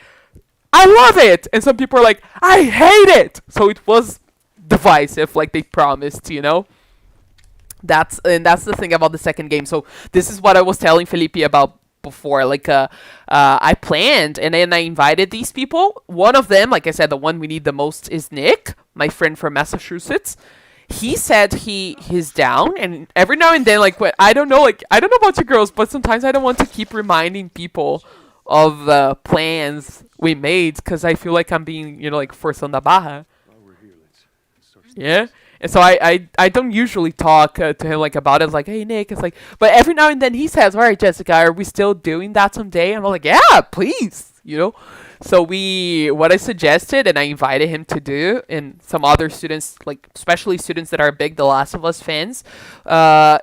I love it. And some people are like, I hate it. So it was divisive, like they promised, you know? That's the thing about the second game. So this is what I was telling Felipe about before. Like, I planned and then I invited these people. One of them, like I said, the one we need the most is Nick, my friend from Massachusetts. He said he's down, and every now and then, like, I don't know about you girls, but sometimes I don't want to keep reminding people of the plans we made because I feel like I'm being, you know, like forçando a barra. While we're here, let's start. Yeah. And so I don't usually talk to him like about it. It's like, hey Nick, it's like, but every now and then he says, all right, Jessica, are we still doing that someday? And I'm like, yeah, please, you know. So what I suggested and I invited him to do, and some other students, like especially students that are big The Last of Us fans,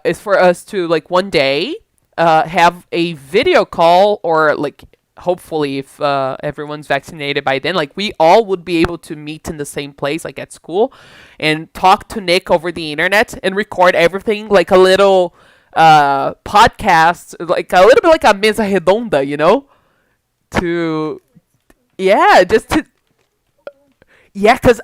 is for us to like one day have a video call, or like hopefully if everyone's vaccinated by then, like we all would be able to meet in the same place, like at school, and talk to Nick over the internet and record everything like a little podcast, like a little bit like a mesa redonda, you know, to because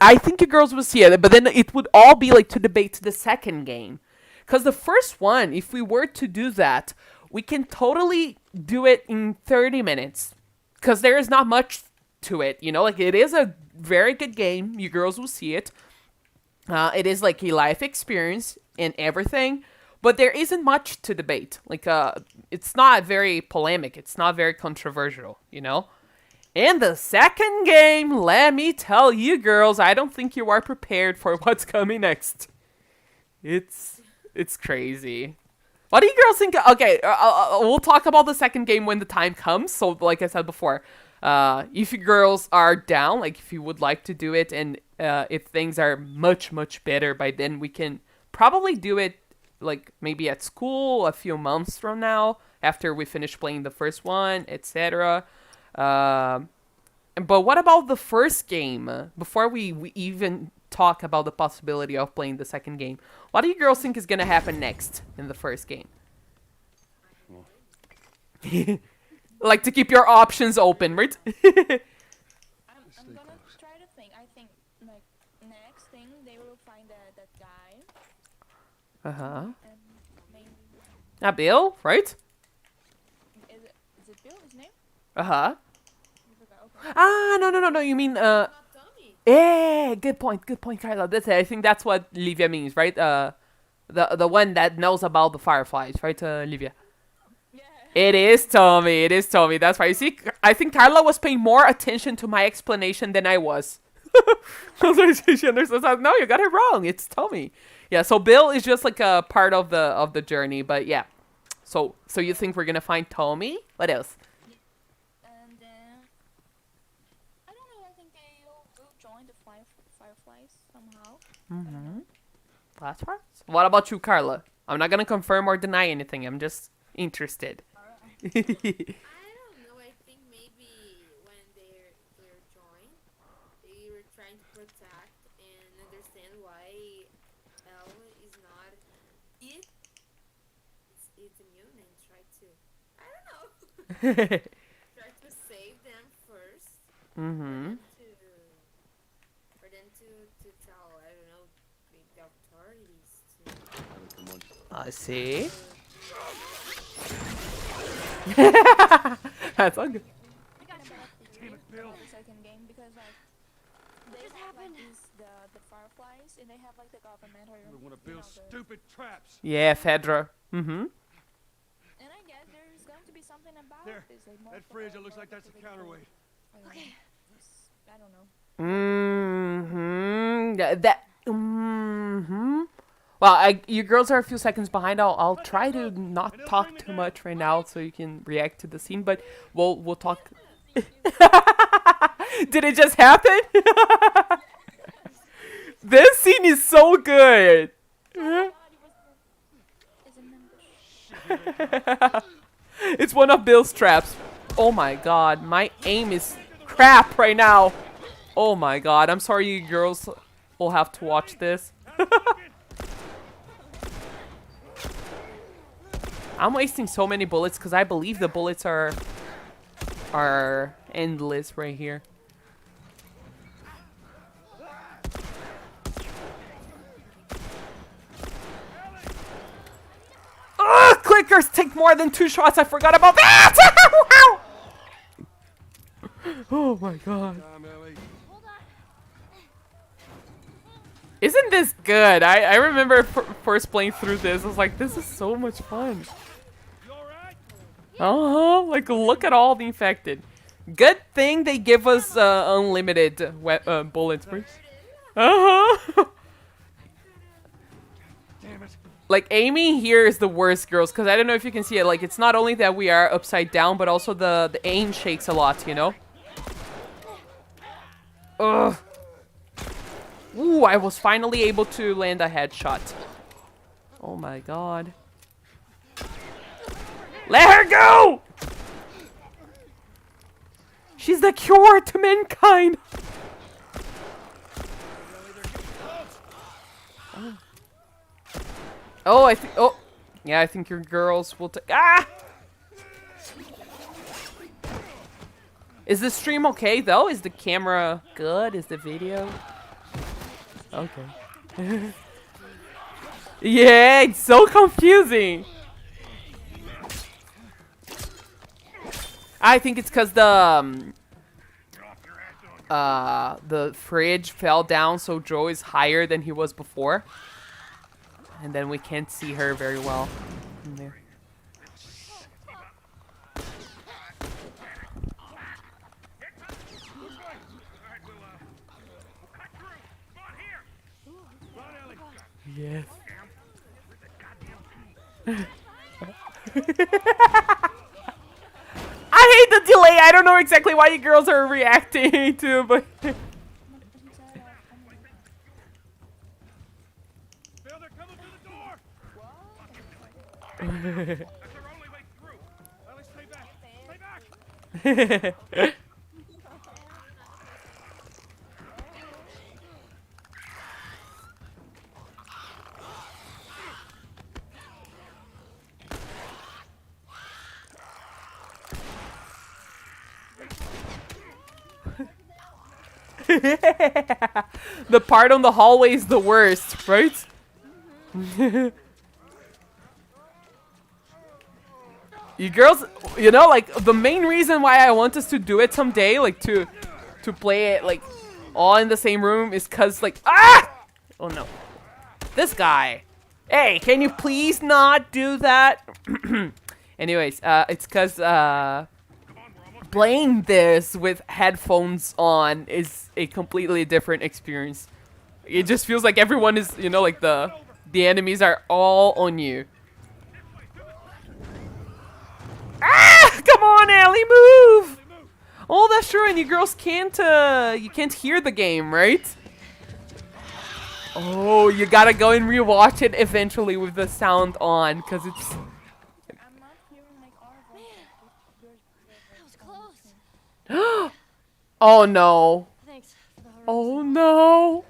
I think you girls would see it, but then it would all be like to debate the second game, because the first one, if we were to do that, we can totally do it in 30 minutes because there is not much to it, you know, like it is a very good game. You girls will see it. It is like a life experience and everything, but there isn't much to debate. Like, it's not very polemic. It's not very controversial, you know? And the second game, let me tell you girls, I don't think you are prepared for what's coming next. It's crazy. What do you girls think? Okay, we'll talk about the second game when the time comes. So, like I said before, if you girls are down, like if you would like to do it, and if things are much, much better by then, we can probably do it like maybe at school a few months from now, after we finish playing the first one, etc. But what about the first game? Before we even talk about the possibility of playing the second game, what do you girls think is gonna happen next in the first game? Like to keep your options open, right? I'm gonna try to think. I think like next thing they will find that guy. And maybe Bill, right? is it Bill? His name? Uh-huh. Okay. No. You mean Not Tommy. yeah, good point, Kyla. That's it. I think that's what Livia means, right? The one that knows about the fireflies, right, Livia? Yeah. It is Tommy. That's right. You see, I think Carla was paying more attention to my explanation than I was. She understands. No, you got it wrong. It's Tommy. Yeah. So Bill is just like a part of the journey, but yeah. So you think we're gonna find Tommy? What else? And then I don't know. I think they'll join the fireflies somehow. That's right. What about you, Carla? I'm not gonna confirm or deny anything. I'm just interested. I don't know. I think maybe when they're joined, they were trying to protect and understand why Elle is not it's immune, and try to, I don't know, try to save them first. For them to tell, I don't know, the authorities to. I see. That's all good. I got a bad theory about the second game because like they have like the fireflies and they have like the government or We want to build the, stupid traps. Yeah, Fedra. and I guess there's going to be something about There, this. Like that fridge, it looks like that's a counterweight. Okay. I don't know. Well, you girls are a few seconds behind. I'll try to not talk too much right now so you can react to the scene, but we'll talk. Did it just happen? This scene is so good. It's one of Bill's traps. Oh my god, my aim is crap right now. Oh my god, I'm sorry you girls will have to watch this. I'm wasting so many bullets because I believe the bullets are endless right here. Ugh, clickers take more than 2 shots. I forgot about that. Oh my god. Time, Ellie. Isn't this good? I remember first playing through this. I was like, this is so much fun. Like, look at all the infected. Good thing they give us unlimited bullets. Uh-huh. Damn it. Like, aiming here is the worst, girls, because I don't know if you can see it. Like, it's not only that we are upside down, but also the aim shakes a lot, you know? Ugh. Ooh, I was finally able to land a headshot. Oh my god. Let her go! She's the cure to mankind! Oh, I think... Oh! Yeah, I think your girls will take... Ah! Is the stream okay, though? Is the camera good? Is the video... Okay. Yeah, it's so confusing. I think it's because the fridge fell down, so Joe is higher than he was before, and then we can't see her very well in there. Yes. I hate the delay. I don't know exactly why you girls are reacting to, but Bill, they're coming through the door. That's our only way through. Ellie, stay back. Stay back. the part on the hallway is the worst, right? You girls, you know, like, the main reason why I want us to do it someday, like, to play it, like, all in the same room is because, like, ah! Oh, no. This guy. Hey, can you please not do that? Anyways, it's because, playing this with headphones on is a completely different experience. It just feels like everyone is, you know, like, the enemies are all on you. Ah! Come on, Ellie, move! Oh, that's true, and you girls can't, you can't hear the game, right? Oh, you gotta go and rewatch it eventually with the sound on, because it's... I'm not hearing like our voices. That was close. Oh, no. Thanks for the hard Oh, no.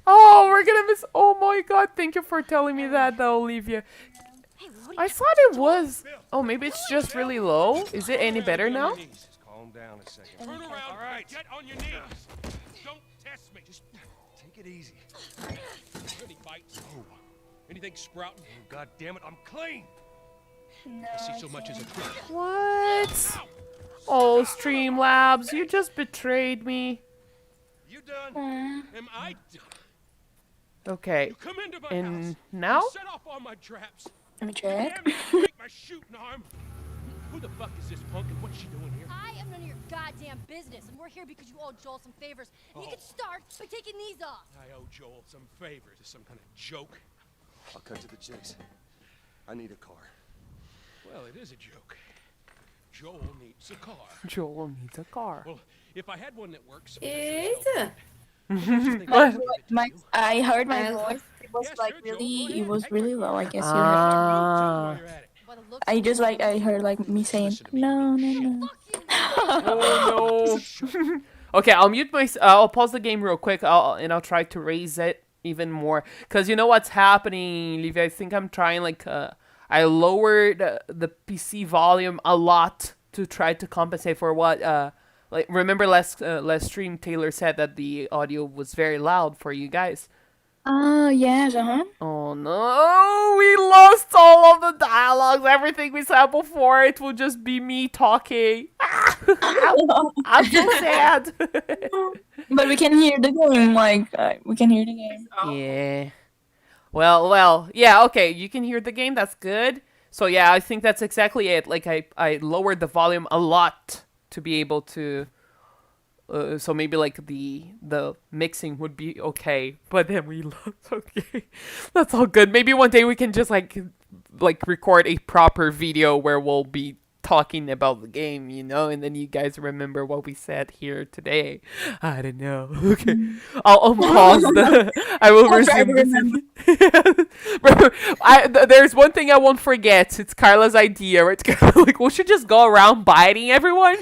Oh, we're gonna miss... Oh, my God, thank you for telling me that, though, Olivia. Hey, what I thought it was... Oh, maybe it's just really low? Is it any better now? Just calm down a second. Turn around. All right. Get on your knees. Don't test me. Just Take it easy. any bites. Oh. Anything sprouting? Oh, God damn it, I'm clean. No, I see so much as a trick. What? Oh, Streamlabs, you just betrayed me. You done? Am I done? Okay, You come into my and house. now? You set off all my traps. Let me check. Damn, you break my shooting arm. Who the fuck is this punk and what's she doing here? I am none of your goddamn business, and we're here because you owe Joel some favors. And you can start by taking these off. I owe Joel some favors. Is some kind of joke? I'll cut to the chase. I need a car. Well, it is a joke. Joel needs a car. Joel needs a car. Well, if I had one that works. Eita! I heard my Well, voice. It was Yes, like sir, Joel, go really, ahead. it was Take really my low. I guess you heard. Ah. While you're at it. By the looks I just like I heard like me saying Listen to me. no, no, no. fuck you. Oh, no. Okay, I'll mute my. I'll pause the game real quick. I'll try to raise it even more. Cause you know what's happening, Livia. I think I'm trying I lowered the PC volume a lot to try to compensate for what remember last stream Taylor said that the audio was very loud for you guys. Yes, Oh no, we lost all of the dialogues, everything we said before. It will just be me talking. I'm so sad. But we can hear the game, we can hear the game. Yeah. Well, yeah, okay, you can hear the game, that's good. So yeah, I think that's exactly it. Like I lowered the volume a lot to be able to so maybe like the mixing would be okay, but then we lost. Okay, that's all good. Maybe one day we can just like record a proper video where we'll be talking about the game, you know, and then you guys remember what we said here today. I don't know. Okay, I'll pause the. I will resume. There's one thing I won't forget. It's Carla's idea. Right? Like we should just go around biting everyone.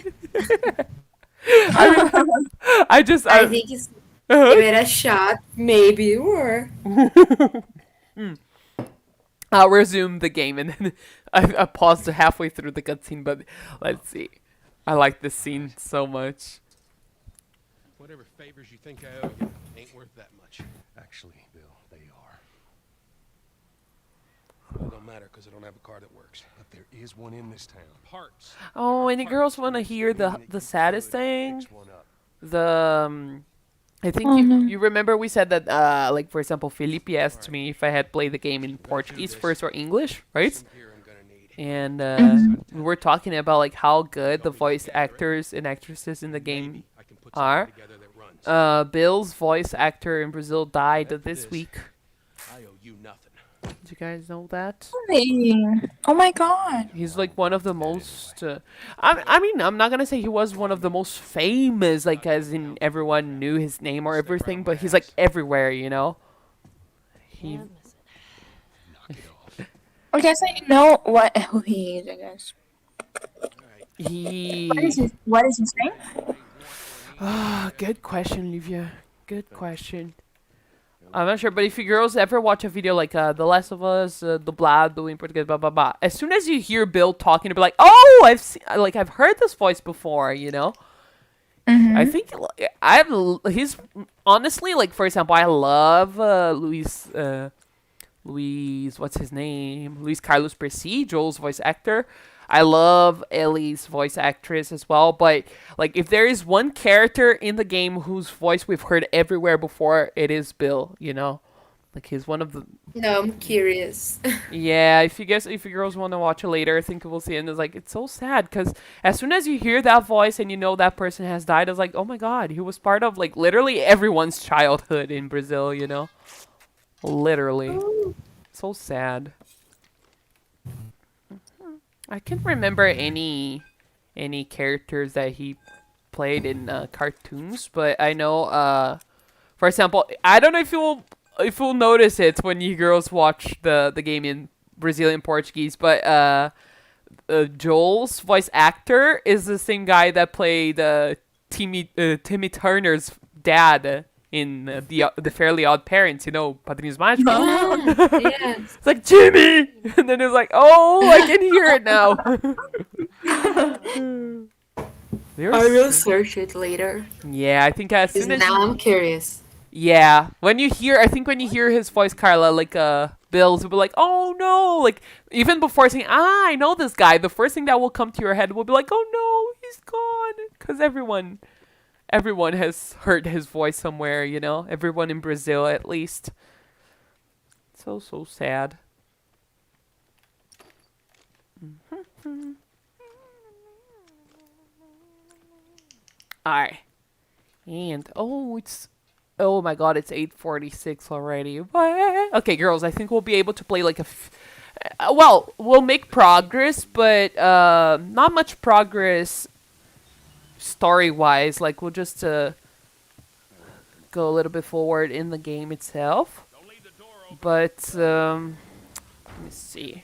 I think it's give it a shot. Maybe it work. I'll resume the game and then I paused halfway through the cutscene, but let's see. I like this scene so much. Whatever favors you think I owe you ain't worth that much. Actually, Bill, they are. Well, it don't matter because I don't have a car that works. But there is one in this town. Parts. Oh, and the girls want to hear the saddest thing. The I think you remember we said that like for example Felipe asked me if I had played the game in Portuguese first or English, right? And we were talking about like how good the voice actors and actresses in the game are. Bill's voice actor in Brazil died this week. I owe you nothing. Did you guys know that? Oh my god. He's like one of the most. I mean, I'm not gonna say he was one of the most famous, like as in everyone knew his name or everything, but he's like everywhere, you know. He. I guess I know who he is. I guess. He. What is his name? Good question, Livia. Good question. I'm not sure, but if you girls ever watch a video like The Last of Us, dublado in português, blah blah blah, as soon as you hear Bill talking, to be like, oh, I've heard this voice before, you know. I think he's honestly like, for example, I love Luis, what's his name? Luis Carlos Percy, Joel's voice actor. I love Ellie's voice actress as well, but like if there is one character in the game whose voice we've heard everywhere before, it is Bill, you know? Like he's one of the. No, I'm curious. Yeah, if you girls want to watch it later, I think we'll see. And it's like, it's so sad because as soon as you hear that voice and you know that person has died, it's like, oh my god, he was part of like literally everyone's childhood in Brazil, you know? Literally. So sad. I can't remember any characters that he played in cartoons, but I know, for example, I don't know if you'll notice it when you girls watch the game in Brazilian Portuguese, but Joel's voice actor is the same guy that played Timmy Turner's dad in the Fairly Odd Parents, you know, Padrinhos Mágicos. Yes. It's like, Jimmy! And then it was like, oh, I can hear it now. I will search it later. Yeah, I think as soon as now I'm curious. Yeah, when you hear his voice, Carla, like Bill's will be like, oh no, like even before saying, I know this guy, the first thing that will come to your head will be like, oh no, he's gone, because everyone has heard his voice somewhere, you know, everyone in Brazil at least. So sad. Alright, and oh my god, it's 8:46 already. What? Okay, girls, I think we'll be able to play like we'll make progress, but not much progress story-wise. Like, we'll just go a little bit forward in the game itself. But, let me see.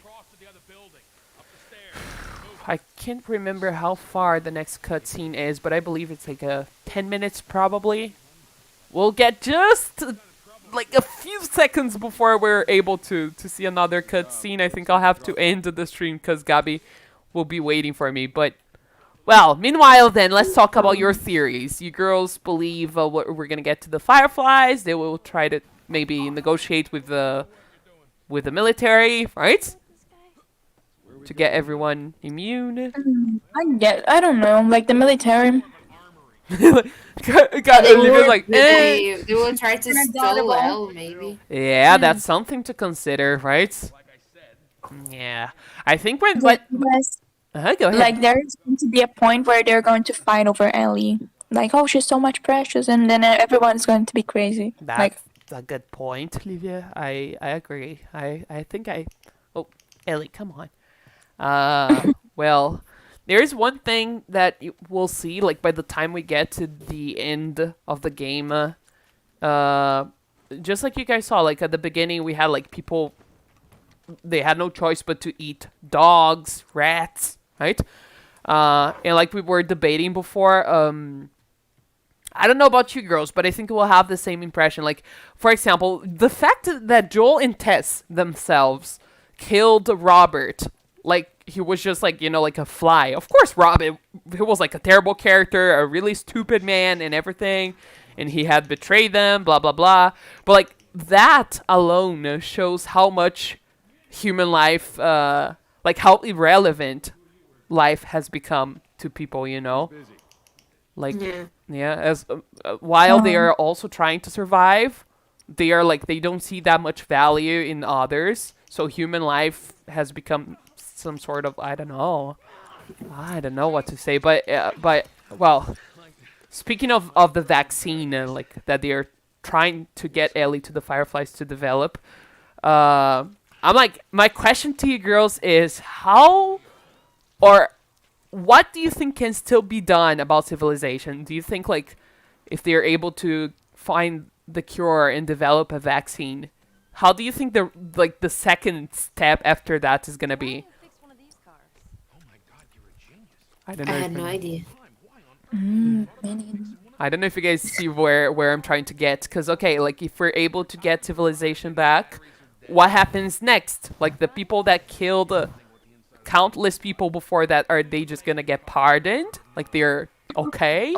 I can't remember how far the next cutscene is, but I believe it's like 10 minutes probably. We'll get just like a few seconds before we're able to see another cutscene. I think I'll have to end the stream because Gabby will be waiting for me. But, well, meanwhile then, let's talk about your theories. You girls believe we're going to get to the Fireflies. They will try to maybe negotiate with the military, right? To get everyone immune. I don't know, like the military. Got Olivia's like, eh. They will try to steal Elle, maybe. Yeah, that's something to consider, right? Yeah, I think when Yes. go ahead. Like there is going to be a point where they're going to fight over Ellie. Like, oh, she's so much precious, and then everyone's going to be crazy. Like, That's a good point, Olivia. I agree. I think oh, Ellie, come on. Well, there's one thing that we'll see, like, by the time we get to the end of the game. Just like you guys saw, like, at the beginning, we had, like, people, they had no choice but to eat dogs, rats, right? And like we were debating before, I don't know about you girls, but I think we'll have the same impression. Like, for example, the fact that Joel and Tess themselves killed Robert, like, he was just like, like a fly. Of course, Robert, he was like a terrible character, a really stupid man and everything, and he had betrayed them, blah, blah, blah. But, like, that alone shows how much human life, like, how irrelevant life has become to people, Like, yeah, as while they are also trying to survive, they are like, they don't see that much value in others. So human life has become some sort of, I don't know what to say, but well, speaking of the vaccine, like that they are trying to get Ellie to the Fireflies to develop, I'm like, my question to you girls is how, or what do you think can still be done about civilization? Do you think, like, if they're able to find the cure and develop a vaccine, how do you think the second step after that is gonna be? Fix one of these cars. I don't I know. had no idea. I don't know if you guys see where I'm trying to get, because okay, like, if we're able to get civilization back, what happens next? Like, the people that killed countless people before that, are they just gonna get pardoned? Like, they're okay,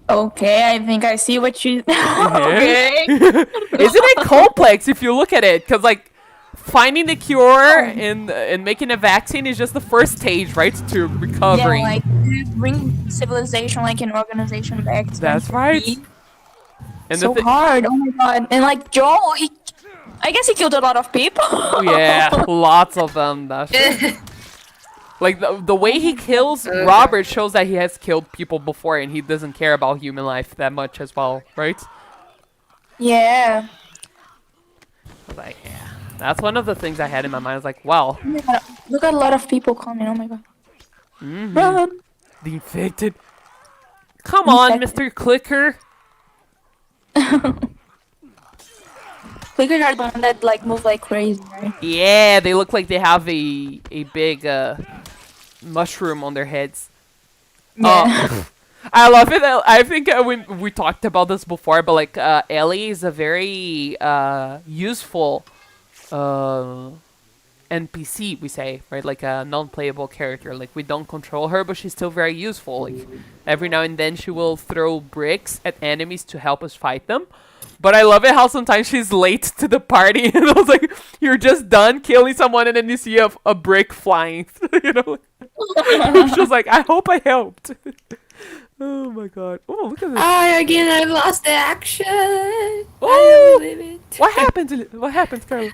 okay, I think I see what you. Okay. Isn't it complex if you look at it? Because, like, finding the cure and making a vaccine is just the first stage, right, to recovering. Yeah, like bring civilization, like an organization back. That's right. And So hard. Oh my god! And like Joel, I guess he killed a lot of people. Yeah, lots of them. That's true. Like, the way he kills Robert shows that he has killed people before, and he doesn't care about human life that much as well, right? Yeah. Like, yeah, that's one of the things I had in my mind. I was like, wow, Oh my god, look at a lot of people coming. Oh my god. Run. the infected. Come on, Mr. Clicker. Clickers are the one that like move like crazy, right? Yeah, they look like they have a big mushroom on their heads. Yeah. I love it. I think we talked about this before, but like, Ellie is a very useful NPC, we say, right? Like a non-playable character. Like, we don't control her, but she's still very useful. Like, every now and then she will throw bricks at enemies to help us fight them. But I love it how sometimes she's late to the party, and I was like, you're just done killing someone, and then you see a brick flying, She was like, I hope I helped. Oh my god. Oh, look at this. Again, I've lost the action. I Oh! don't believe it. What happened? What happened, Carla?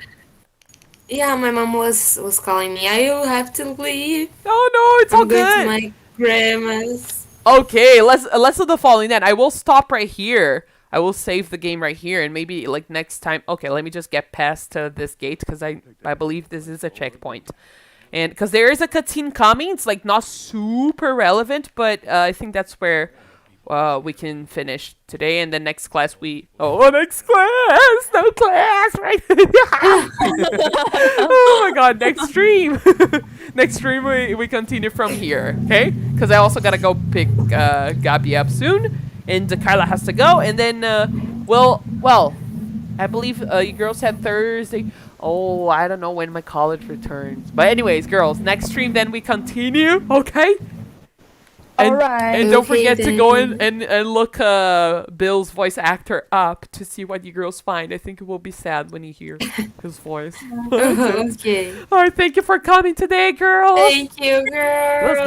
Yeah, my mom was calling me. I will have to leave. Oh no, it's all I'm going to good. my grandma's. Okay, let's do the following then. I will stop right here. I will save the game right here, and maybe like next time. Okay, let me just get past this gate, because I believe this is a checkpoint, and because there is a cutscene coming. It's like not super relevant, but I think that's where we can finish today, and then next class next class, no class, right? Oh my god, next stream. Next stream we continue from here, okay? Because I also gotta go pick Gabby up soon, and Kyla has to go, and then well, I believe you girls had Thursday. Oh, I don't know when my college returns, but anyways, girls, next stream then we continue, okay? And, Alright. and don't Okay, forget to go then. in and look Bill's voice actor up to see what you girls find. I think it will be sad when you hear his voice. Okay. Alright, thank you for coming today, girls. Thank you, girl. Let's